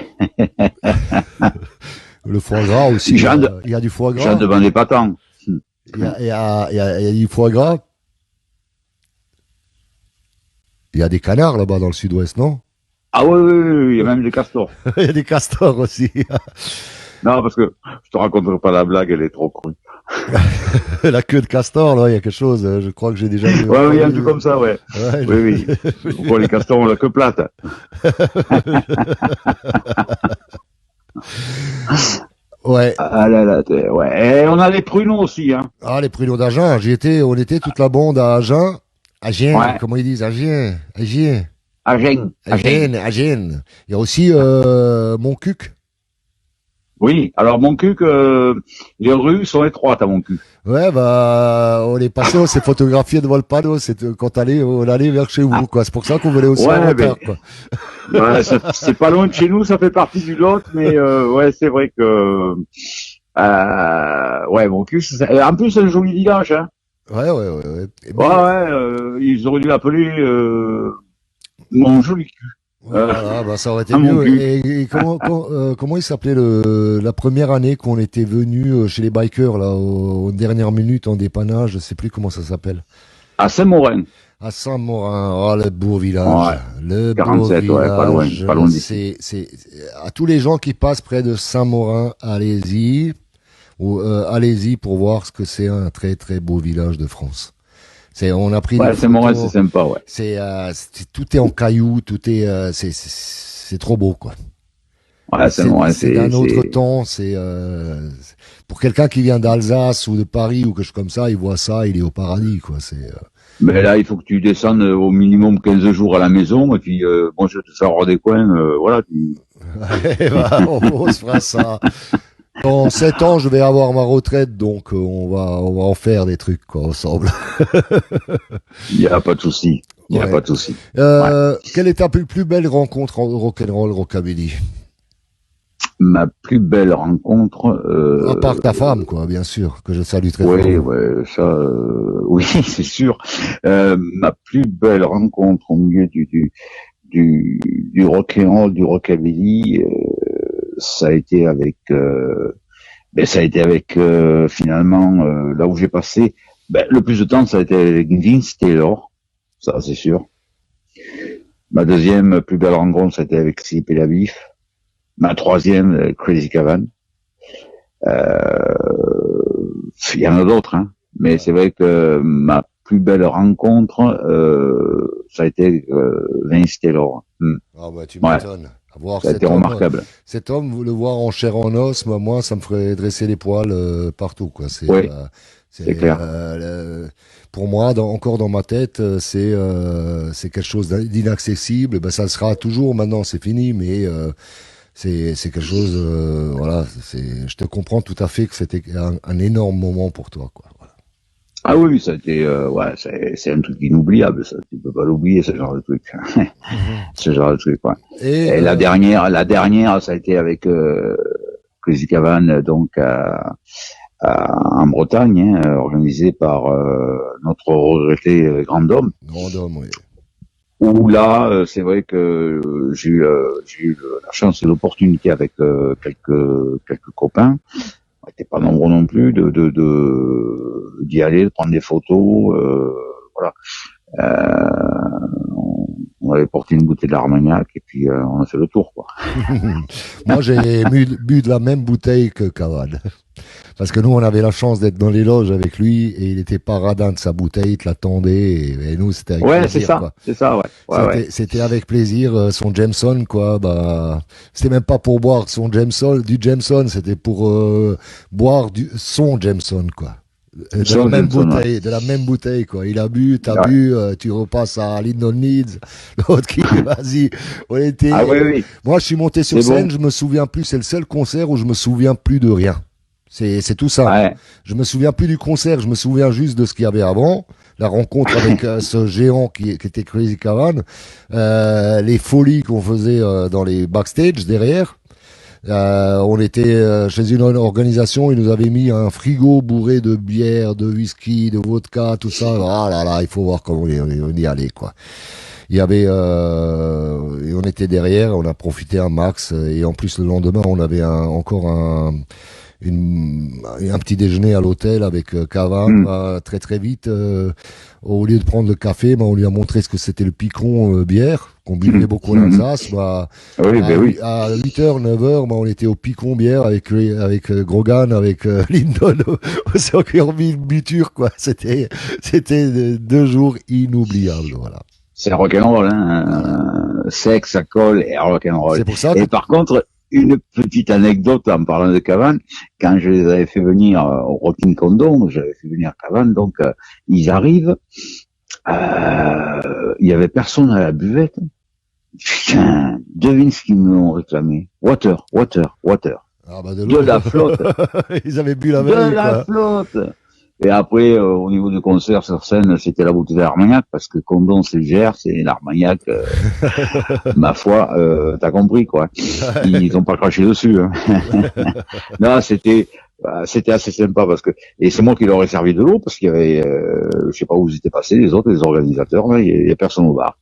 Le foie gras aussi, il y a du foie gras. j'en demandais pas tant. il y a du foie gras. Il y a des canards là-bas dans le sud-ouest, non? Ah oui, oui, oui, il y a même des castors. Il y a des castors aussi. Non, parce que je te raconterai pas la blague, elle est trop crue. La queue de castor, là, il y a quelque chose. Je crois que j'ai déjà vu. Ouais, oui, il y a un truc comme ça, ouais. Ouais, Oui, oui. Pourquoi les castors ont la queue plate? Ouais. Ah là là, ouais. Et on a les pruneaux aussi, hein. Ah, les pruneaux d'Agen. On était toute la bande à Agen. Agen, Ouais. comment ils disent? Agen. Agen. Agen. Agen. Il y a aussi Montcuq. Oui, alors mon cul, les rues sont étroites à mon cul. Ouais, bah, on est passé, on s'est photographié devant le panneau. Quand on allait vers chez vous, quoi. C'est pour ça qu'on venait aussi Ouais, en retard, quoi. Ouais, c'est pas loin de chez nous, ça fait partie du Lot, mais ouais, c'est vrai que ouais, mon cul, en plus c'est un joli village, hein. Ouais. Et Ouais, ouais, ils auraient dû l'appeler mon joli cul. voilà, bah, ça aurait été à mon mieux. cul. Et comment il s'appelait la première année qu'on était venu chez les bikers, là, aux dernières minutes en dépannage, je sais plus comment ça s'appelle. À Saint-Morin. À Saint-Morin, oh, le beau village. Ouais. Le 47, beau ouais, village. pas loin d'ici. C'est, à tous les gens qui passent près de Saint-Morin, allez-y. Ou, allez-y pour voir ce que c'est un très très beau village de France. On a pris Ouais, des Saint-Morin, photos. c'est sympa, ouais. Tout est en cailloux, tout est, c'est trop beau, quoi. Ouais, Saint-Morin, C'est d'un autre temps. Pour quelqu'un qui vient d'Alsace ou de Paris ou quelque chose comme ça, il voit ça, il est au paradis, quoi. Mais là, il faut que tu descendes au minimum 15 jours à la maison, et puis, bon, je vais te faire hors des coins, voilà, on se fera ça. Dans 7 ans, je vais avoir ma retraite, donc on va en faire des trucs, quoi, ensemble. il y a pas de souci. Il y a Ouais. pas de souci. Quelle est ta plus belle rencontre en rock'n'roll, rockabilly? Ma plus belle rencontre, À part ta femme, quoi, bien sûr, que je salue très oui, fort. ouais, ça, oui, c'est sûr. Ma plus belle rencontre au milieu du rock and roll, du rockabilly, ça a été avec, finalement là où j'ai passé, le plus de temps, ça a été avec Vince Taylor, ça c'est sûr. Ma deuxième plus belle rencontre, ça a été avec Philippe et la Bif. Ma troisième, Crazy Cavan. Il y en a d'autres, hein. Mais c'est vrai que ma plus belle rencontre, ça a été Vince Taylor. Ah bah tu Ouais. m'étonnes. Voir Ça a été remarquable. cet homme, le voir en chair en os, moi, ça me ferait dresser les poils partout, quoi. Oui, c'est clair. Pour moi, encore dans ma tête, c'est quelque chose d'inaccessible. Ben, ça sera toujours. Maintenant, c'est fini, mais c'est quelque chose. Voilà, je te comprends tout à fait que c'était un énorme moment pour toi, quoi. Voilà. Ah oui, ça a été, ouais, c'est un truc inoubliable, ça. Tu peux pas l'oublier, ce genre de truc. Ce genre de truc, ouais. Et la dernière, ça a été avec Crazy Cavan, donc en Bretagne, hein, organisé par notre regretté Grand Homme. Grand homme, oui. Où là, c'est vrai que j'ai eu la chance et l'opportunité avec quelques copains. On n'était pas nombreux non plus d'y aller, de prendre des photos. Voilà. On avait porté une bouteille d'Armagnac et puis on a fait le tour, quoi. Moi, j'ai bu de la même bouteille que Cavan. Parce que nous, on avait la chance d'être dans les loges avec lui et il était pas radin de sa bouteille, il te l'attendait et nous, c'était avec plaisir. Ouais, c'est ça, quoi. c'est ça, ouais. C'était avec plaisir, son Jameson, quoi. Bah, c'était même pas pour boire du Jameson, c'était pour boire son Jameson, quoi. De la même bouteille, quoi. Il a bu, t'as bu, tu repasses à Lyndon Leeds, l'autre qui, vas-y, on était. Ah oui. Moi, je suis monté sur C'est scène, bon. je me souviens plus, c'est le seul concert où je me souviens plus de rien. C'est tout ça. Ouais. Je me souviens plus du concert, je me souviens juste de ce qu'il y avait avant, la rencontre avec ce géant qui était Crazy Cavan, les folies qu'on faisait dans les backstage derrière. On était chez une organisation, ils nous avaient mis un frigo bourré de bière, de whisky, de vodka, tout ça. Ah là là, il faut voir comment on y allait, quoi. Il y avait et on était derrière, on a profité un max et en plus le lendemain on avait encore un petit déjeuner à l'hôtel avec Cavan. Très très vite, au lieu de prendre le café, on lui a montré ce que c'était le picon bière, qu'on buvait beaucoup en Alsace. À 8h, 9h, on était au picon bière avec Grogan, avec Lyndon au circuit Buture, quoi. C'était 2 jours inoubliables, voilà. C'est rock'n'roll, hein. Sexe, alcool et rock'n'roll. C'est pour ça. Et par contre, une petite anecdote en parlant de Cavan, quand je les avais fait venir au Rockin' Condom, j'avais fait venir Cavan, donc ils arrivent, il y avait personne à la buvette. Putain, devine ce qu'ils m'ont réclamé. Water. Ah de la flotte. Ils avaient bu la veille. De la flotte. Et après, au niveau du concert sur scène, c'était la bouteille d'Armagnac, parce que Condon, c'est le Gers, c'est l'Armagnac, ma foi, t'as compris, quoi. Ils ont pas craché dessus, hein. Non, c'était assez sympa, parce que, et c'est moi qui leur ai servi de l'eau, parce qu'il y avait, je sais pas où ils étaient passés, les autres, les organisateurs, là, il y a personne au bar.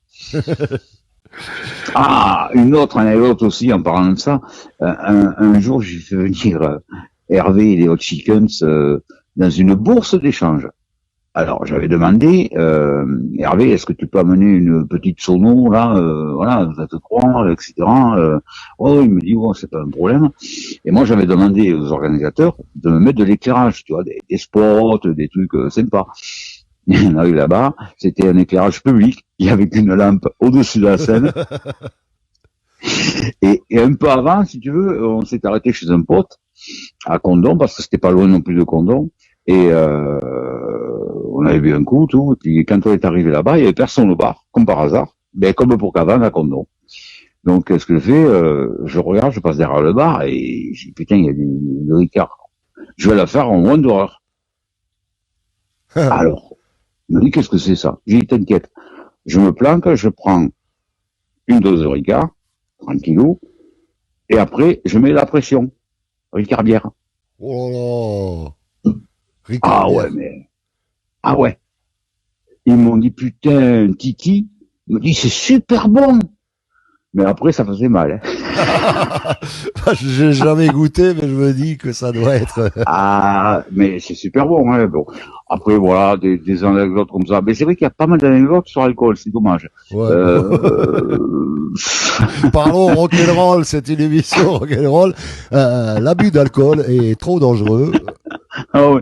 Ah, une autre anecdote aussi, en parlant de ça, un jour, j'ai fait venir Hervé et les Hot Chickens, dans une bourse d'échange. Alors, j'avais demandé, Hervé, est-ce que tu peux amener une petite sono, là, voilà, ça te croire, etc. Oh, il me dit, oh, c'est pas un problème. Et moi, j'avais demandé aux organisateurs de me mettre de l'éclairage, tu vois, des spots, des trucs sympas. On arrive là-bas, c'était un éclairage public, il y avait une lampe au-dessus de la scène. Et un peu avant, si tu veux, on s'est arrêté chez un pote, à Condom, parce que c'était pas loin non plus de Condom. Et on avait bu un coup, tout. Et puis quand on est arrivé là-bas, il y avait personne au bar, comme par hasard. Ben comme pour Cavan à Condom. Donc ce que je fais, je regarde, je passe derrière le bar et je dis putain, il y a du Ricard. Je vais la faire en moins d'heure. Alors, il me dit qu'est-ce que c'est ça? J'ai dit t'inquiète, je me planque, je prends une dose de Ricard, tranquillou, et après je mets la pression. Ricard bière. Oh là là. Ricard ouais, mais... Ah ouais. Ils m'ont dit, putain, Titi, il me dit, c'est super bon. Mais après, ça faisait mal. Hein. J'ai jamais goûté, mais je me dis que ça doit être... Ah, mais c'est super bon. Hein. Bon. Après, voilà, des anecdotes comme ça. Mais c'est vrai qu'il y a pas mal d'anecdotes sur l'alcool, c'est dommage. Ouais. Parlons rock'n'roll, c'est une émission rock'n'roll. L'abus d'alcool est trop dangereux. Ah oui.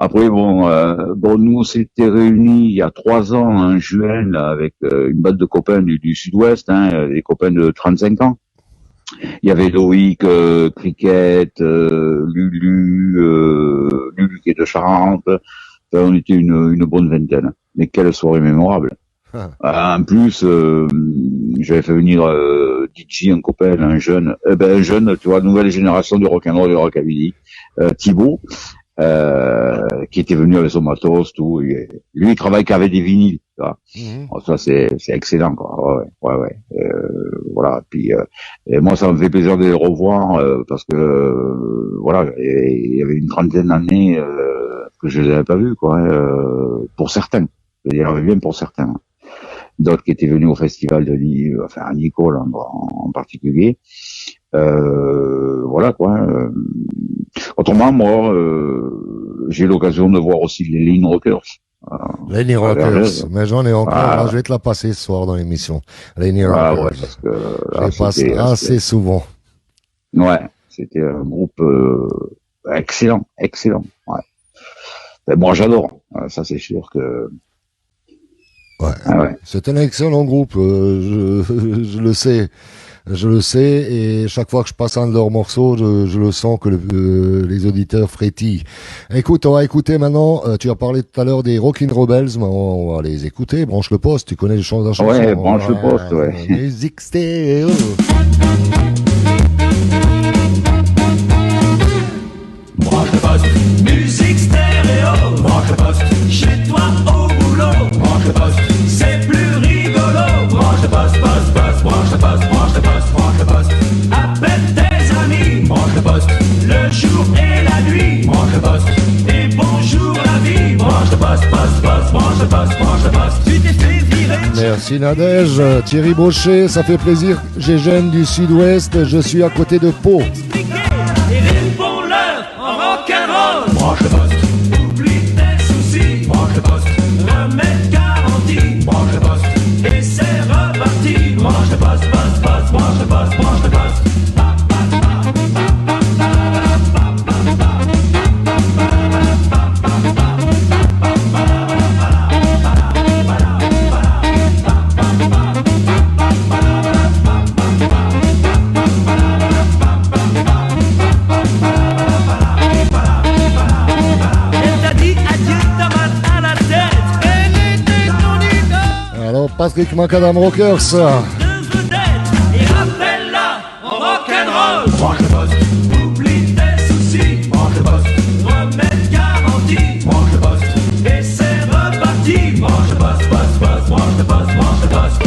Après, bon, nous, on s'était réunis il y a 3 ans, en juin, là, avec une bande de copains du Sud-Ouest, hein, des copains de 35 ans. Il y avait Loïc, Cricket, Lulu qui est de Charente. Enfin, on était une bonne vingtaine. Mais quelle soirée mémorable. En plus, j'avais fait venir DJ, un copain, un jeune, tu vois, nouvelle génération du rock'n'roll et du rockabilly, Thibaut, qui était venu avec son matos, tout. Et lui, il travaille qu'avec des vinyles. Ça, c'est excellent, quoi. Ouais. Voilà. Puis, et moi, ça me fait plaisir de les revoir parce que voilà, il y avait une trentaine d'années que je les avais pas vus, quoi. Pour certains, je veux dire, bien pour certains. D'autres qui étaient venus au festival de à Nicole en particulier. Voilà, quoi. Autrement, moi, j'ai eu l'occasion de voir aussi les Lean Rockers. Lenny Rockers, mais j'en ai encore. Là, je vais te la passer ce soir dans l'émission. Lenny Rockers. Ouais, parce que là, je passe assez souvent. Ouais, c'était un groupe excellent. Ouais. Mais moi, j'adore. Ça, c'est sûr que. Ouais. C'est un excellent groupe. Je le sais. Je le sais, et chaque fois que je passe un de leurs morceaux, je le sens que les auditeurs frétillent. Écoute, on va écouter maintenant, tu as parlé tout à l'heure des Rockin' Rebels, mais on va les écouter. Branche le poste, tu connais les chansons d'un chanson. Ouais, branche le poste, ouais. Musique stéréo. Branche le poste, musique stéréo. Branche le poste, chez toi au boulot. Branche le poste, c'est plus rigolo. Branche le poste, branche le poste, branche le poste, branche le poste. Appelle tes amis, branche le poste, le jour et la nuit. Branche le poste, et bonjour la vie. Branche le poste, branche le poste, branche le poste. Tu t'es fait virer. Merci Nadège. Thierry Brochet, ça fait plaisir. J'ai jeune du Sud-Ouest, je suis à côté de Pau. Patrick Macadam Rockers. de vedette et rappelle-la en rock'n'roll. Branche le poste, oublie tes soucis. Branche le poste, remède garanti. Branche le poste, et c'est reparti. Branche le poste, poste, poste, branche le poste, branche le poste.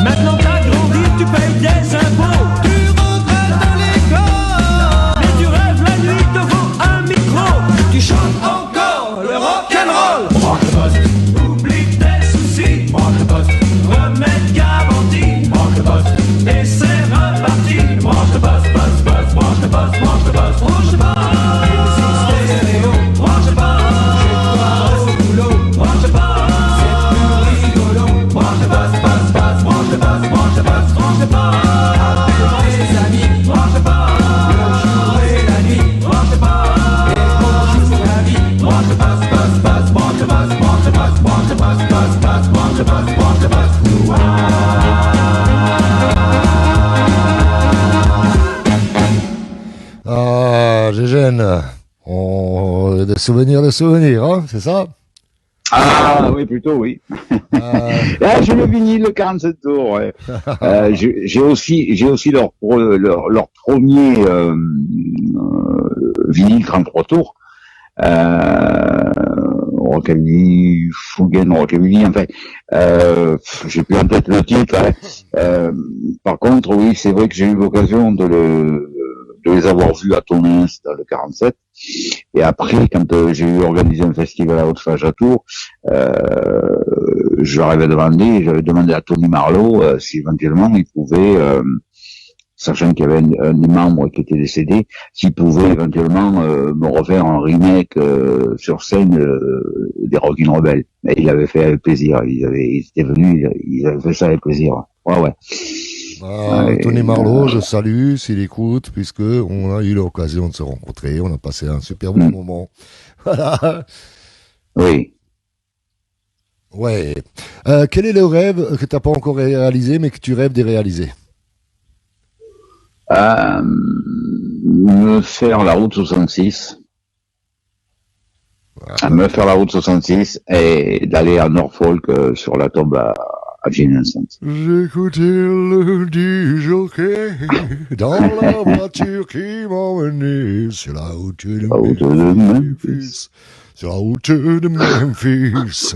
Maintenant t'as grandi, tu payes des impôts. Tu regrettes à l'école, mais tu rêves la nuit devant un micro. Tu chantes encore le rock'n'roll. Branche le poste, oublie tes soucis. Branche le poste, remède garanti. Branche le poste, et c'est reparti. Branche le poste, poste, poste, branche le poste, branche le poste, branche le poste. Branche le poste, chez toi au boulot. Branche le poste, c'est plus rigolo. Branche le poste, poste, poste, branche le poste, branche le poste, branche le poste. Appelle tes amis, branche le poste. Le jour et la nuit, branche le poste. Et bonjour la vie, branche le poste, poste, poste, branche le poste, branche le poste, branche le poste, poste, poste, branche le poste, branche le poste. Ah, Gégène, des souvenirs, hein, c'est ça? Ah oui, plutôt oui. Ah, j'ai le vinyle, le 47 tours. Ouais. J'ai aussi leur premier vinyle 33 tours. Rockabilly, Fugain, Rockabilly, enfin, j'ai plus en tête le titre. Hein. Par contre, oui, c'est vrai que j'ai eu l'occasion de les avoir vus à Tonnes dans le 47. Et après, quand j'ai eu organisé un festival à Haute-Fage à Tours, j'avais demandé à Tony Marlowe si éventuellement il pouvait, sachant qu'il y avait un des membres qui était décédé, s'il pouvait éventuellement me refaire un remake sur scène des Rockin' Rebels. Et il avait fait avec plaisir. Ils étaient venus, ils avaient fait ça avec plaisir. Ouais. Tony Marlowe, je salue s'il écoute, puisque on a eu l'occasion de se rencontrer, on a passé un super bon moment. Voilà. Oui. Ouais. Quel est le rêve que t'as pas encore réalisé, mais que tu rêves de réaliser? Me faire la route 66. Voilà. Me faire la route 66 et d'aller à Norfolk sur la tombe à Gene Vincent. J'écoutais le disjockey dans la voiture qui m'emmenait sur la route de Memphis. Sur la route de Memphis.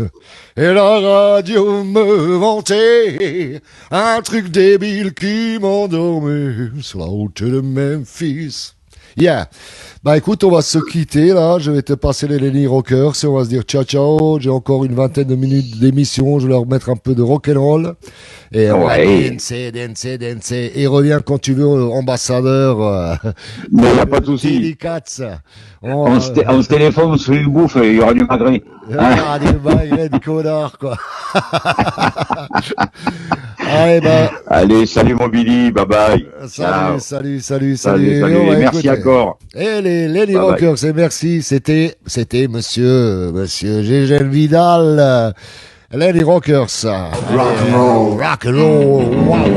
Et la radio me vantait un truc débile qui m'endormait sur la route de Memphis. Yeah. Bah écoute, on va se quitter là, je vais te passer les Lenny Rockers et on va se dire ciao ciao, j'ai encore une vingtaine de minutes d'émission, je vais leur mettre un peu de rock'n'roll et on va danser et reviens quand tu veux, ambassadeur. Mais y a pas de souci. Délicats. On se téléphone sur une bouffe et il y aura du magret. Ah, des magrets de connards quoi. Allez, salut mon Billy, bye bye. Salut. Merci encore. Et les Rockers, et merci. C'était monsieur Gégène Vidal. Les Rockers. Rock'n'roll. Wow.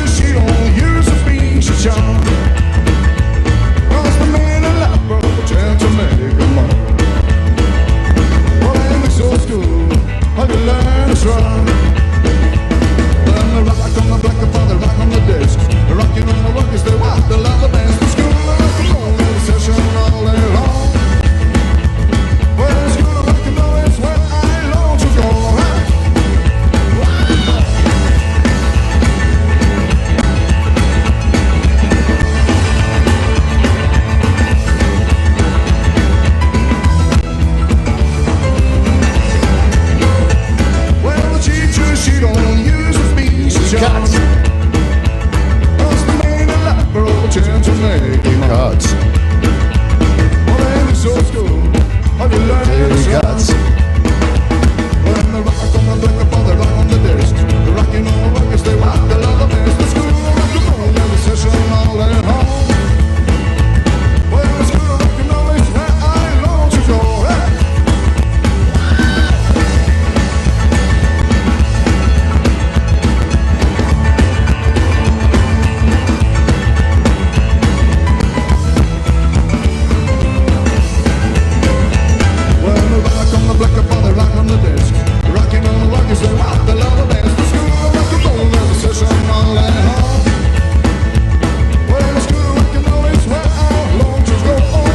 She don't use a speech, she they want the love dance. The school of rock and roll, there's a session all at home. Well, the school of rock and roll is where our launches go on.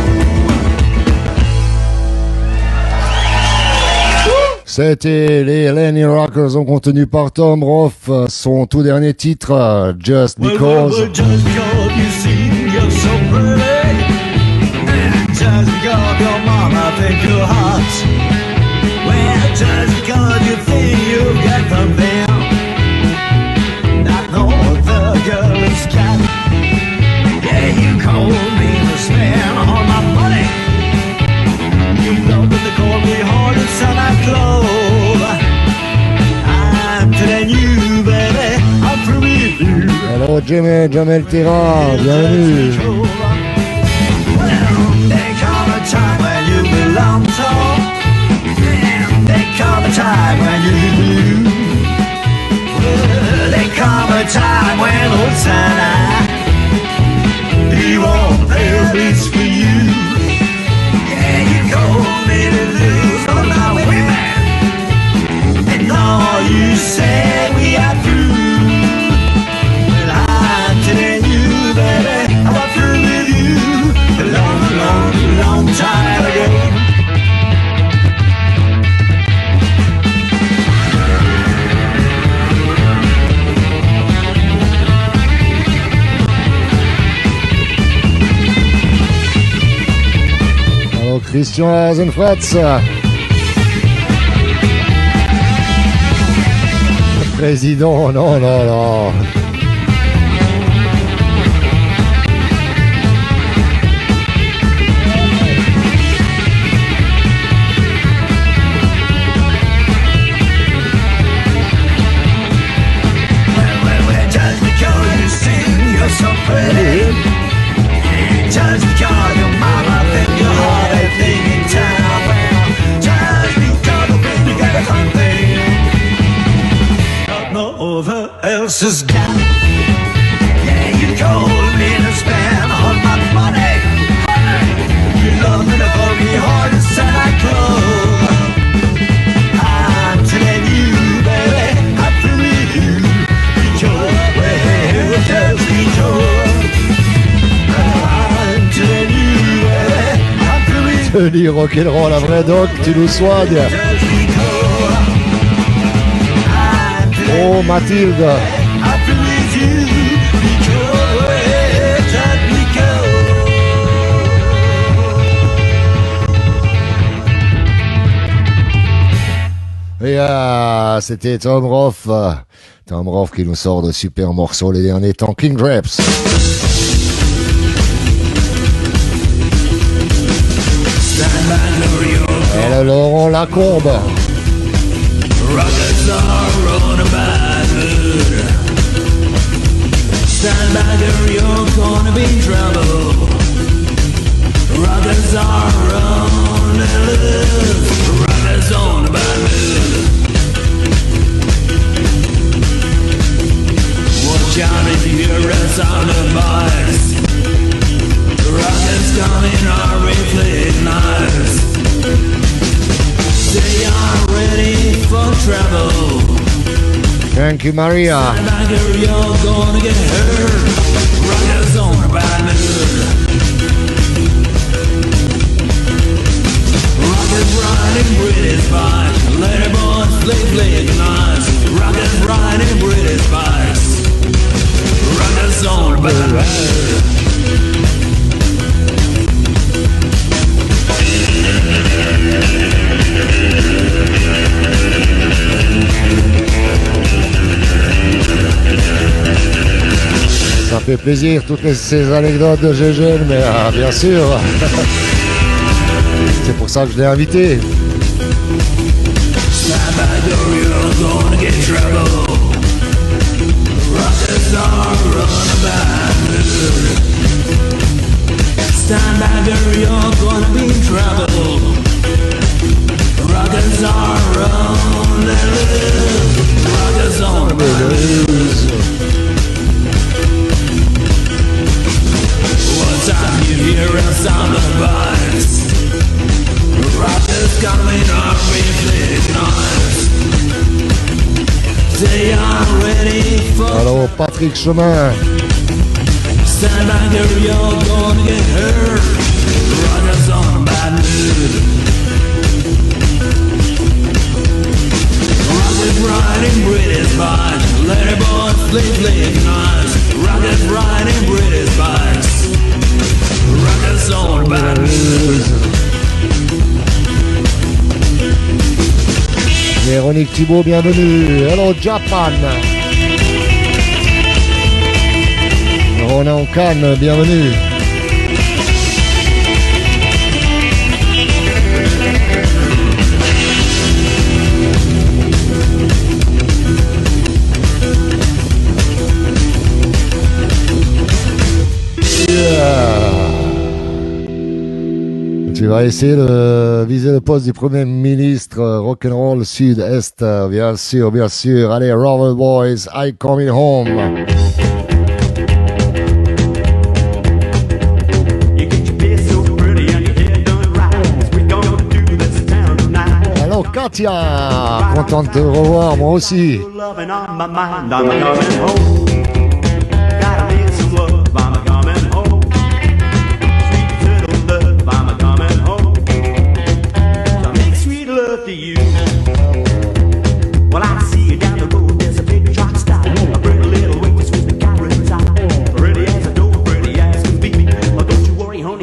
C'était les Lenny Rockers en contenu par Tom Roth, son tout dernier titre, Just Because. Well, just because you see you're so pretty, just because your mama think you're hot, well, just because you think you got something that no other girl has got, yeah, you call me to spend all my money. You know that they call me hard and Santa Claus. I'm telling you, baby, I'm through with you. Hello Jamel Terra, bienvenue. Well, there come a time when you belong to. There come a time when you do. Well, there come a time when old Santa, he won't pay a lease for you. Yeah, you told me to lose all my women, and all you said we are through. Well, I'm telling you, baby, I was through with you a long, long, long time ago. Alors Christian Hasenfratz. Président, non, non, non. Well, just because you sing, you're so pretty. Just because your mama think you're hard everything in town. Well, just because the baby got something no other else has got. Yeah, you told me to spend all my money. You love me to call me hard as Santa Claus. I'm telling you, baby, I'm through with you. Because, well, just because. I'm telling you, baby, I'm through with you. Tony Rock'n'Roll, la vraie doc, tu nous soignes. Just because. I'm telling Oh Mathilde. I'm through with you. Because, just because. Et c'était Tom Roth. Tom Roth qui nous sort de super morceaux les derniers temps. King Drapes. Et le Laurent Lacombe. Rockets are on a bad mood. Stand back or you're gonna be in trouble. Rockets are on a loose. Rockets on a bad mood. Watch out if you hear a sound of bikes. Rockets coming are reflecting knives. They are ready for trouble. Thank you, Maria. Stand back or you're gonna get hurt. Rockets on a bad mood. Rockets riding British bikes. Lady boys flick knives. Rockets riding British bikes. Rockets on a bad mood. Ça fait plaisir, toutes ces anecdotes de GG, mais bien sûr. C'est pour ça que je l'ai invité. Stand back or you're gonna get trouble. Rockets are on a bad mood. Stand back or you're gonna be in trouble. Rockets are on the loose. Rockets on a bad mood. One time you hear a sound of bikes. Rockets coming off reflecting knives. They are ready for. Alors, Patrick Chemin. Stand back there, you're gonna get hurt. Rockers on bad news. Rockers riding British bikes. Lady boys sleep nights. Rockers riding British bikes. Rockers on bad news. Véronique Thibault, bienvenue. Hello Japan. Ronan Cannes, bienvenue. Tu vas essayer de viser le poste du Premier ministre rock'n'roll sud-est, bien sûr, bien sûr. Allez, Robert Boys, I Coming Home. Hello Katia, content de te revoir, moi aussi.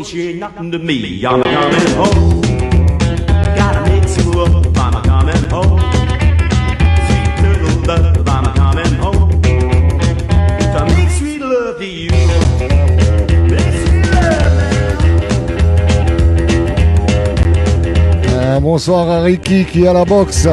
She ain't nothing to me. I'm coming home. Gotta make some love. I'm coming home. Sweet little love. I'm coming home. To make sweet love to you. Make sweet love. Bonsoir à Ricky qui est à la boxe.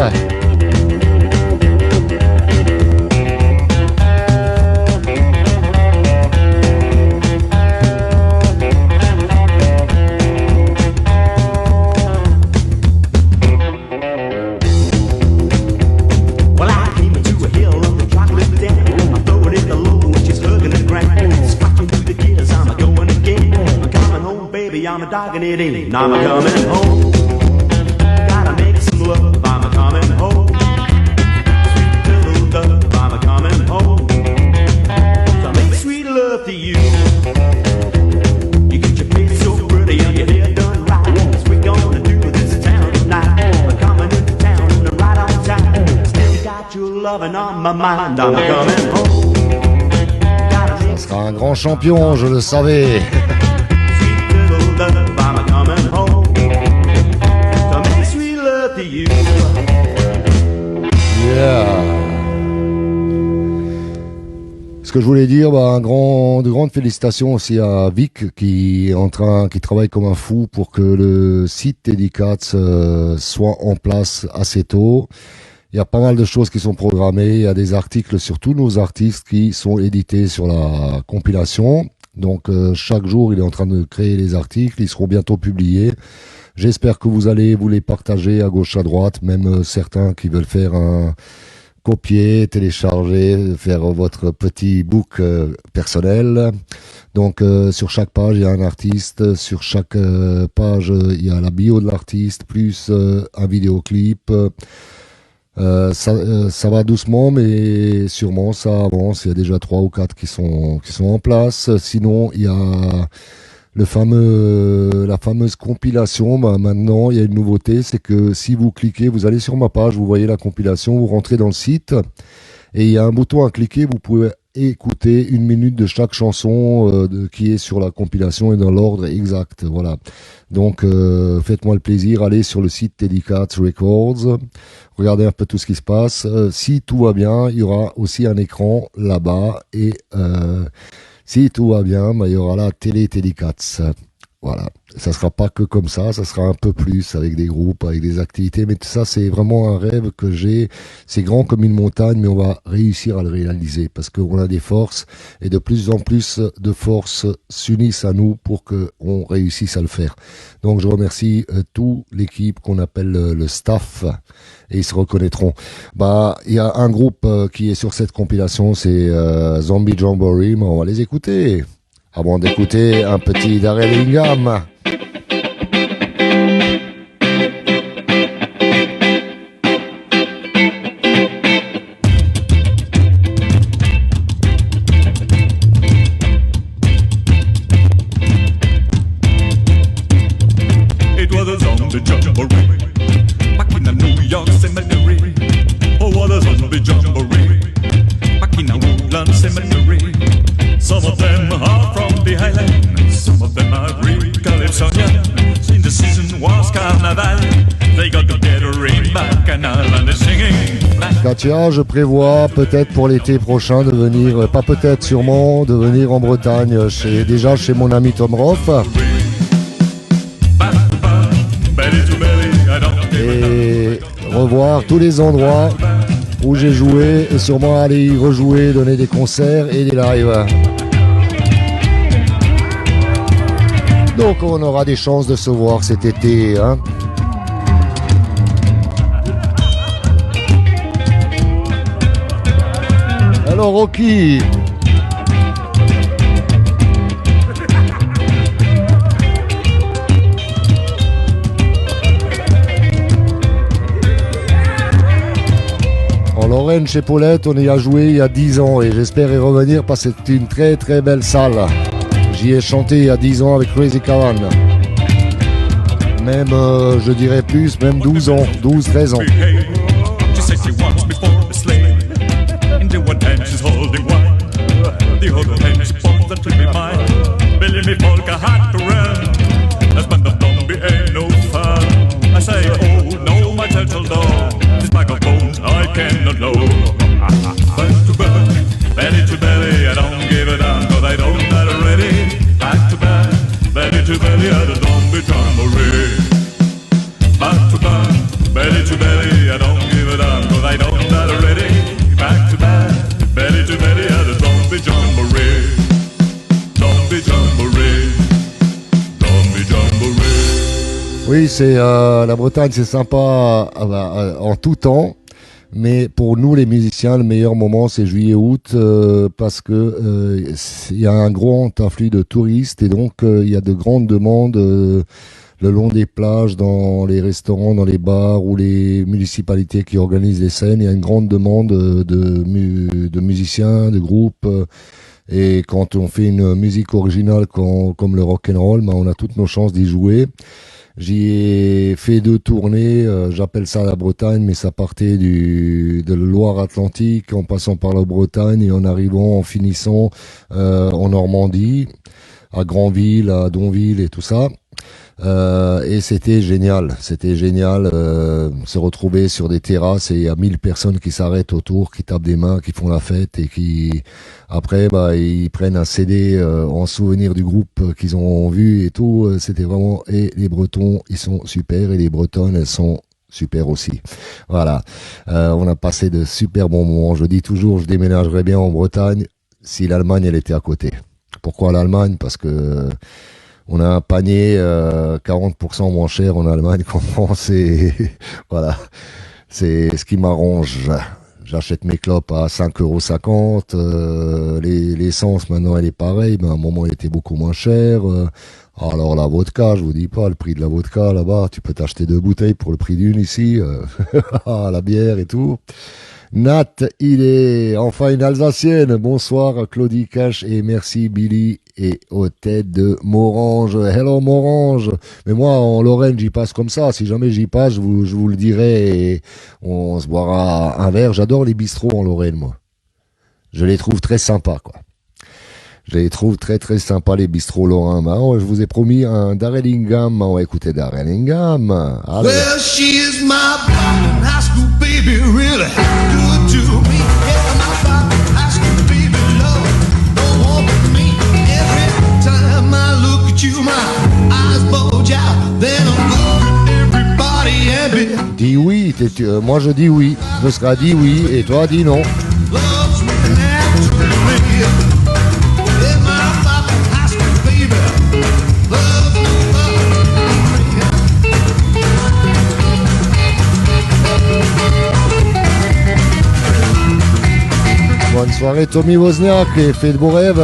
Dogging it in, now I'm coming home. Gotta make some love, I'm coming home. Sweet little dove, I'm coming home. So make sweet love to you. You get your face so pretty and your hair done right. 'Cause we're gonna do this town tonight. We're coming into town and right on time. Still got your loving on my mind, I'm coming home. Ça sera un grand champion, je le savais. I'm coming home to make sweet love to you. Yeah. Ce que je voulais dire, de grandes félicitations aussi à Vic qui travaille comme un fou pour que le site Dédicates soit en place assez tôt. Il y a pas mal de choses qui sont programmées. Il y a des articles sur tous nos artistes qui sont édités sur la compilation. Donc chaque jour, il est en train de créer les articles, ils seront bientôt publiés. J'espère que vous allez vous les partager à gauche, à droite, même certains qui veulent faire un copier, télécharger, faire votre petit book personnel. Donc sur chaque page, il y a un artiste, sur chaque page, il y a la bio de l'artiste, plus un vidéoclip. Ça va doucement, mais sûrement ça avance. Il y a déjà 3 ou 4 qui sont en place. Sinon, il y a la fameuse compilation. Maintenant, il y a une nouveauté, c'est que si vous cliquez, vous allez sur ma page, vous voyez la compilation, vous rentrez dans le site et il y a un bouton à cliquer. Vous pouvez écouter 1 minute de chaque chanson qui est sur la compilation et dans l'ordre exact. Voilà. Donc, faites-moi le plaisir, allez sur le site Dédicates Records, regardez un peu tout ce qui se passe. Si tout va bien, il y aura aussi un écran là-bas et si tout va bien, il y aura la télé Dédicates. Voilà. Ça sera pas que comme ça sera un peu plus avec des groupes, avec des activités, mais ça c'est vraiment un rêve que j'ai. C'est grand comme une montagne, mais on va réussir à le réaliser parce qu'on a des forces et de plus en plus de forces s'unissent à nous pour que on réussisse à le faire. Donc je remercie toute l'équipe qu'on appelle le staff et ils se reconnaîtront. Il y a un groupe qui est sur cette compilation, c'est Zombie Jamboree, mais on va les écouter. Avant d'écouter un petit Darrell Ingham. Katia, je prévois peut-être pour l'été prochain de venir, pas peut-être, sûrement, de venir en Bretagne, déjà chez mon ami Tom Roth. Et revoir tous les endroits où j'ai joué et sûrement aller y rejouer, donner des concerts et des lives. Donc on aura des chances de se voir cet été, hein. Alors Rocky, en Lorraine chez Paulette, on y a joué il y a 10 ans et j'espère y revenir parce que c'est une très très belle salle. J'y ai chanté il y a 10 ans avec Crazy Cavan. Même, je dirais plus, même 12 ans, 12-13 ans. The one hand she's holding wine, the other hand she pulls that to be mine. Billy me polka hat to run, as band of zombie ain't no fun. I say, oh no, my turtle dove, this bag of bones I cannot load. Back to back, belly to belly, I don't give a damn, cause I don't got it ready. Back to back, belly to belly, I don't be jamboree. Back to back, belly to belly, I don't give a damn, cause I don't got it ready. Back to back, belly to belly at a zombie jamboree. Zombie jamboree. Zombie jamboree. Oui, c'est la Bretagne, c'est sympa en tout temps. Mais pour nous, les musiciens, le meilleur moment, c'est juillet-août, parce que il y a un grand afflux de touristes et donc il y a de grandes demandes le long des plages, dans les restaurants, dans les bars ou les municipalités qui organisent les scènes. Il y a une grande demande de musiciens, de groupes. Et quand on fait une musique originale comme le rock'n'roll, ben on a toutes nos chances d'y jouer. J'y ai fait 2 tournées, j'appelle ça la Bretagne, mais ça partait de Loire-Atlantique, en passant par la Bretagne et en arrivant, en finissant en Normandie, à Granville, à Donville et tout ça. Et c'était génial, se retrouver sur des terrasses et il y a 1000 personnes qui s'arrêtent autour, qui tapent des mains, qui font la fête et qui après ils prennent un CD en souvenir du groupe qu'ils ont vu et tout. C'était vraiment, et les Bretons ils sont super et les Bretonnes elles sont super aussi. Voilà, on a passé de super bons moments. Je dis toujours, je déménagerais bien en Bretagne si l'Allemagne elle était à côté. Pourquoi l'Allemagne? Parce que on a un panier 40% moins cher en Allemagne qu'en France et voilà, c'est ce qui m'arrange. J'achète mes clopes à 5,50 €. L'essence maintenant elle est pareille, mais à un moment elle était beaucoup moins chère. Alors la vodka, je vous dis pas le prix de la vodka là-bas, tu peux t'acheter 2 bouteilles pour le prix d'une ici. La bière et tout. Nat, il est enfin une Alsacienne. Bonsoir Claudie Cash et merci Billy et aux têtes de Morange. Hello Morange. Mais moi en Lorraine j'y passe comme ça. Si jamais j'y passe, je vous le dirai et on se boira un verre. J'adore les bistrots en Lorraine moi. Je les trouve très sympas quoi. Je les trouve très très sympas les bistrots lorrains. Bah, je vous ai promis un Darrell Ingham. On va écouter Darrell Ingham. Allez. Well, she is my high school baby, really good to me. Yeah, my high school baby, love, don't want me. Every time I look at you, my eyes bulge out. Then I'm good, everybody happy. Dis oui, moi je dis oui. Je serai dit oui et toi dis non. Loves me naturally. Yeah, my high school baby, love me. Bonne soirée Tommy Wozniak et fais de beaux rêves.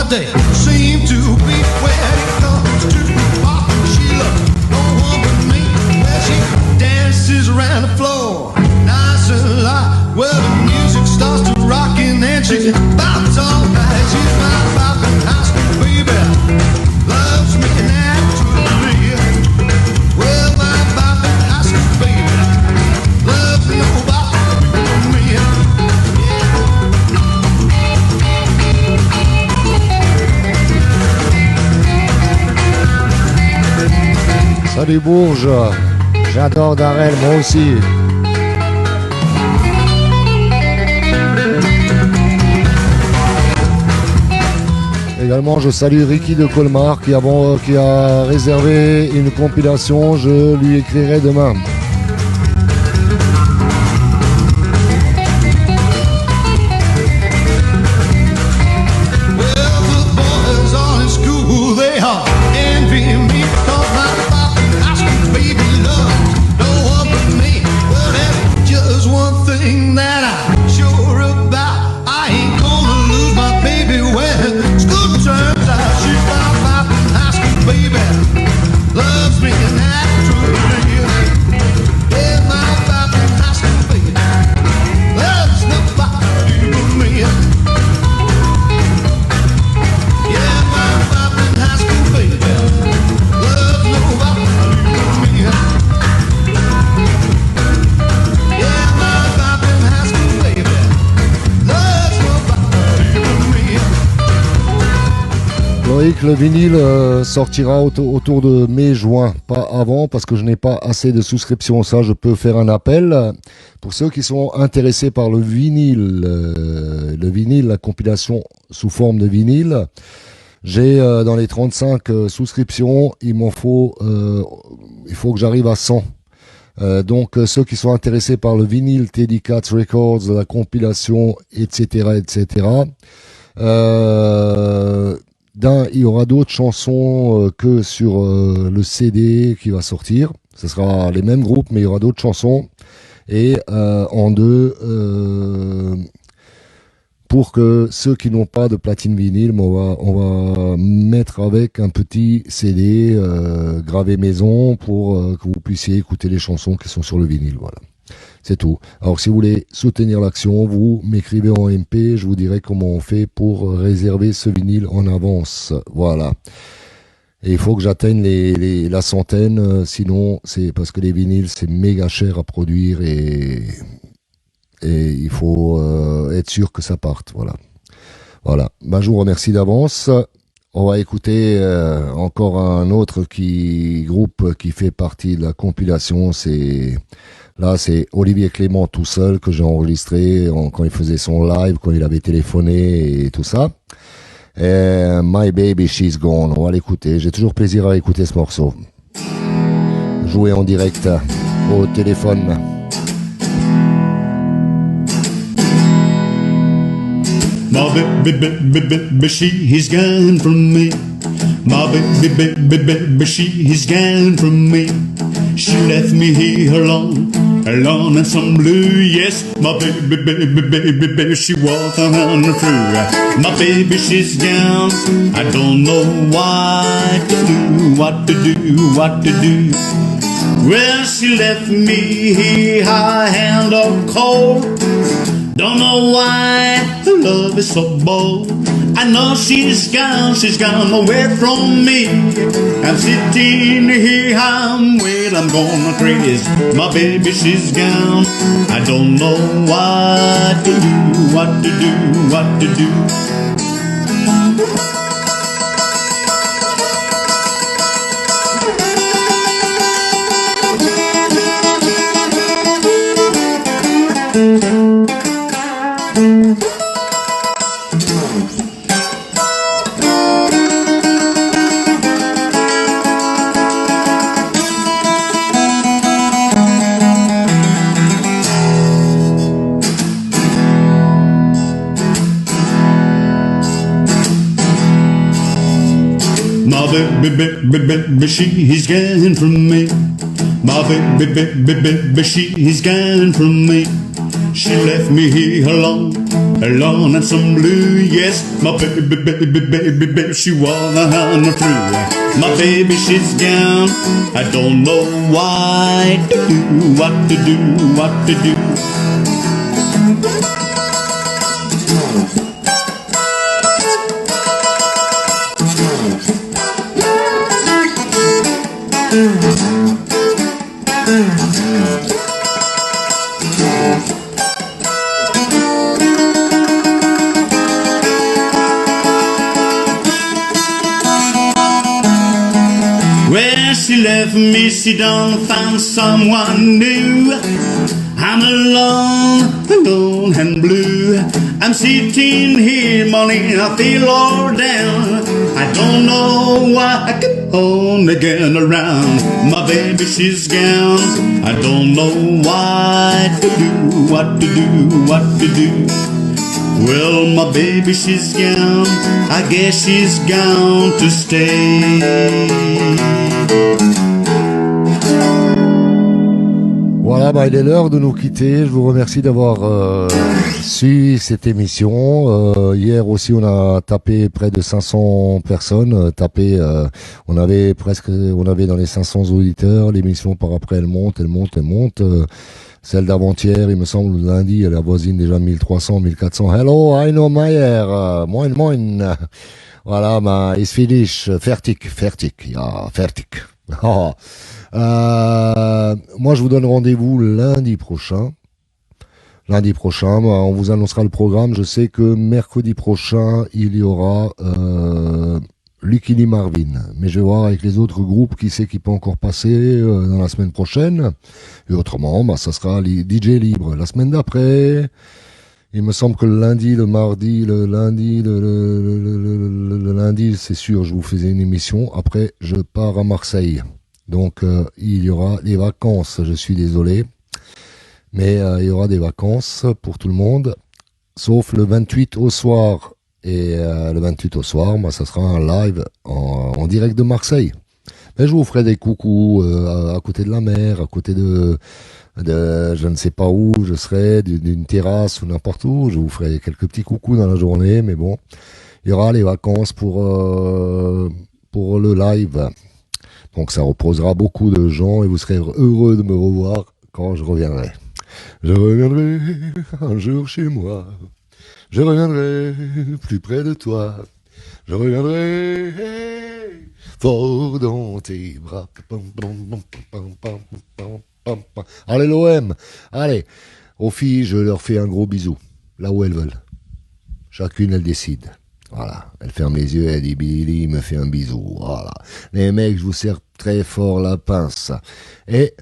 They seem to be when it comes to Pop and Sheila. No one but me. Well, she dances around the floor, nice and light. Well, the music starts to rock and then she bounces all night. du Bourges. J'adore Darrell, moi aussi. Également, je salue Ricky de Colmar qui a réservé une compilation. Je lui écrirai demain. Le vinyle sortira autour de mai-juin, pas avant, parce que je n'ai pas assez de souscriptions. Ça, je peux faire un appel. Pour ceux qui sont intéressés par le vinyle, la compilation sous forme de vinyle, j'ai dans les 35 souscriptions, il faut que j'arrive à 100. Donc ceux qui sont intéressés par le vinyle Teddy Cats Records, la compilation, etc., il y aura d'autres chansons que sur le CD qui va sortir. Ce sera les mêmes groupes, mais il y aura d'autres chansons. Et en deux, pour que ceux qui n'ont pas de platine vinyle, on va mettre avec un petit CD gravé maison pour que vous puissiez écouter les chansons qui sont sur le vinyle. Voilà. C'est tout. Alors si vous voulez soutenir l'action, vous m'écrivez en MP, je vous dirai comment on fait pour réserver ce vinyle en avance. Voilà. Et il faut que j'atteigne la centaine, sinon c'est parce que les vinyles c'est méga cher à produire et il faut être sûr que ça parte. Voilà. Bah, je vous remercie d'avance. On va écouter encore un autre groupe qui fait partie de la compilation. Là, c'est Olivier Clément tout seul que j'ai enregistré quand il faisait son live, quand il avait téléphoné et tout ça. Et My Baby She's Gone, on va l'écouter. J'ai toujours plaisir à écouter ce morceau. Joué en direct au téléphone. My baby, she's gone from me. My baby, she's gone from me. She left me here alone and some blue. Yes, my baby, she walked on through. My baby, she's gone. I don't know what to do. Well, she left me here high and up cold. Don't know why her love is so bold. I know she's gone away from me. I'm sitting here, I'm gonna crazy. My baby, she's gone. I don't know what to do. Baby, she's gone from me. My baby, she's gone from me. She left me here alone and some blue. Yes, my baby, she was on through. My baby, she's gone. I don't know what to do. Well, she she left me, she done found someone new. I'm alone and blue. I'm sitting here morning, I feel all down. I don't know why I keep on again around. My baby, she's gone. I don't know what to do, what to do, what to do. Well, my baby, she's gone. I guess she's gone to stay. Voilà, bah, il est l'heure de nous quitter. Je vous remercie d'avoir suivi cette émission. Hier aussi, on a tapé près de 500 personnes. On avait dans les 500 auditeurs. L'émission par après, elle monte. Celle d'avant-hier, il me semble, lundi, elle avoisine déjà 1300, 1400. Hello, Heino Mayer. Moin, moin. Voilà, bah, ist finish. Fertig. Ja, fertig. Oh. Moi, je vous donne rendez-vous lundi prochain. On vous annoncera le programme. Je sais que mercredi prochain, il y aura Lucky Lee Marvin. Mais je vais voir avec les autres groupes qui c'est qui peut encore passer dans la semaine prochaine. Et autrement, bah, ça sera DJ libre. La semaine d'après, il me semble que le lundi, le mardi, le lundi, c'est sûr, je vous faisais une émission. Après, je pars à Marseille. Donc, il y aura les vacances. Je suis désolé. Mais il y aura des vacances pour tout le monde. Sauf le 28 au soir. Et le 28 au soir, moi, ça sera un live en direct de Marseille. Mais je vous ferai des coucous à côté de la mer, à côté de je ne sais pas où je serai, d'une terrasse ou n'importe où. Je vous ferai quelques petits coucous dans la journée, mais bon, il y aura les vacances pour le live. Donc ça reposera beaucoup de gens et vous serez heureux de me revoir quand je reviendrai. Je reviendrai un jour chez moi. Je reviendrai plus près de toi. Je reviendrai fort dans tes bras. Allez l'OM. Allez, aux filles, je leur fais un gros bisou. Là où elles veulent. Chacune, elle décide. Voilà. Elle ferme les yeux, elle dit Billy me fait un bisou. Voilà. Les mecs, je vous serre très fort la pince. Et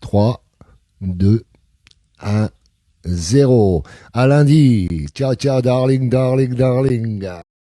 3, 2, 1, 0. À lundi. Ciao, ciao, darling.